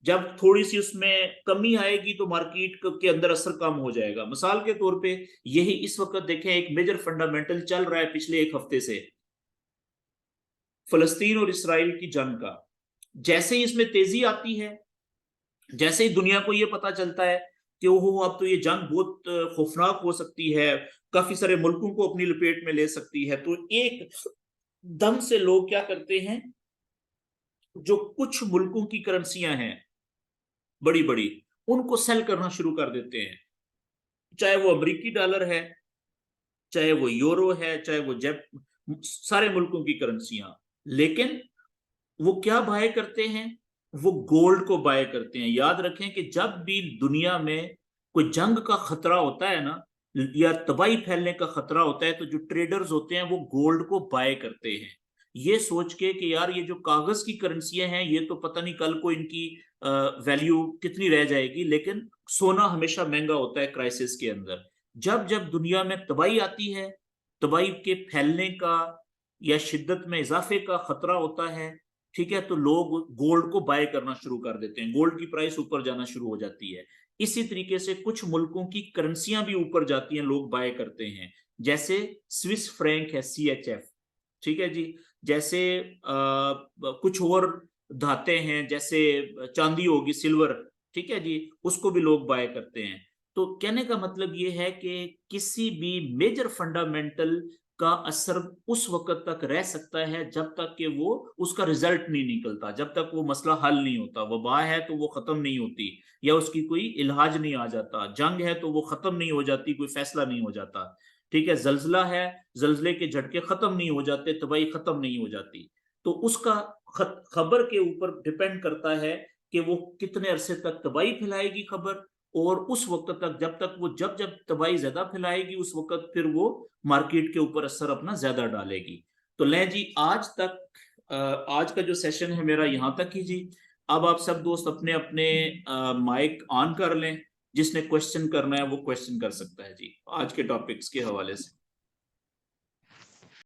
जब थोड़ी सी उसमें कमी आएगी तो मार्केट के अंदर असर कम हो जाएगा। मिसाल के तौर पे यही इस वक्त देखें, एक मेजर फंडामेंटल चल रहा है पिछले एक हफ्ते से, फलस्तीन और इसराइल की जंग का। जैसे ही इसमें तेजी आती है, जैसे ही दुनिया को ये पता चलता है कि ओहो अब तो ये जंग बहुत खौफनाक हो सकती है, काफी सारे मुल्कों को अपनी लपेट में ले सकती है, तो एक दम से लोग क्या करते हैं, जो कुछ मुल्कों की करेंसियां हैं बड़ी बड़ी, उनको सेल करना शुरू कर देते हैं, चाहे वो अमेरिकी डॉलर है, चाहे वो यूरो है, चाहे वो जेप, सारे मुल्कों की करेंसियां। लेकिन वो क्या बाय करते हैं? वो गोल्ड को बाय करते हैं। याद रखें कि जब भी दुनिया में कोई जंग का खतरा होता है ना, या तबाही फैलने का खतरा होता है, तो जो ट्रेडर्स होते हैं वो गोल्ड को बाय करते हैं, ये सोच के कि यार ये जो कागज की करेंसियां हैं, ये तो पता नहीं कल को इनकी वैल्यू कितनी रह जाएगी। लेकिन सोना हमेशा महंगा होता है क्राइसिस के अंदर। जब जब दुनिया में तबाही आती है, तबाही के फैलने का या शिद्दत में इजाफे का खतरा होता है, ठीक है, तो लोग गोल्ड को बाय करना शुरू कर देते हैं, गोल्ड की प्राइस ऊपर जाना शुरू हो जाती है। इसी तरीके से कुछ मुल्कों की करेंसियां भी ऊपर जाती हैं, लोग बाय करते हैं, जैसे स्विस फ्रैंक है, CHF, ठीक है जी। जैसे कुछ और धाते हैं, जैसे चांदी होगी, सिल्वर, ठीक है जी, उसको भी लोग बाय करते हैं। तो कहने का मतलब ये है कि किसी भी मेजर फंडामेंटल का असर उस वक्त तक रह सकता है जब तक कि वो उसका रिजल्ट नहीं निकलता, जब तक वो मसला हल नहीं होता। वबा है तो वो खत्म नहीं होती, या उसकी कोई इलाज नहीं आ जाता। जंग है तो वो खत्म नहीं हो जाती, कोई फैसला नहीं हो जाता। ठीक है, जल्जला है, जल्जले के झटके खत्म नहीं हो जाते, तबाही खत्म नहीं हो जाती। तो उसका खबर के ऊपर डिपेंड करता है कि वो कितने अरसे तक तबाही फैलाएगी खबर, और उस वक्त तक, जब तक वो जब जब तबाही ज्यादा फैलाएगी, उस वक्त फिर वो मार्केट के ऊपर असर अपना ज्यादा डालेगी। तो ले जी, आज का जो सेशन है मेरा यहाँ तक ही जी। अब आप सब दोस्त अपने अपने माइक ऑन कर लें, जिसने क्वेश्चन करना है वो क्वेश्चन कर सकता है जी, आज के टॉपिक्स के हवाले से।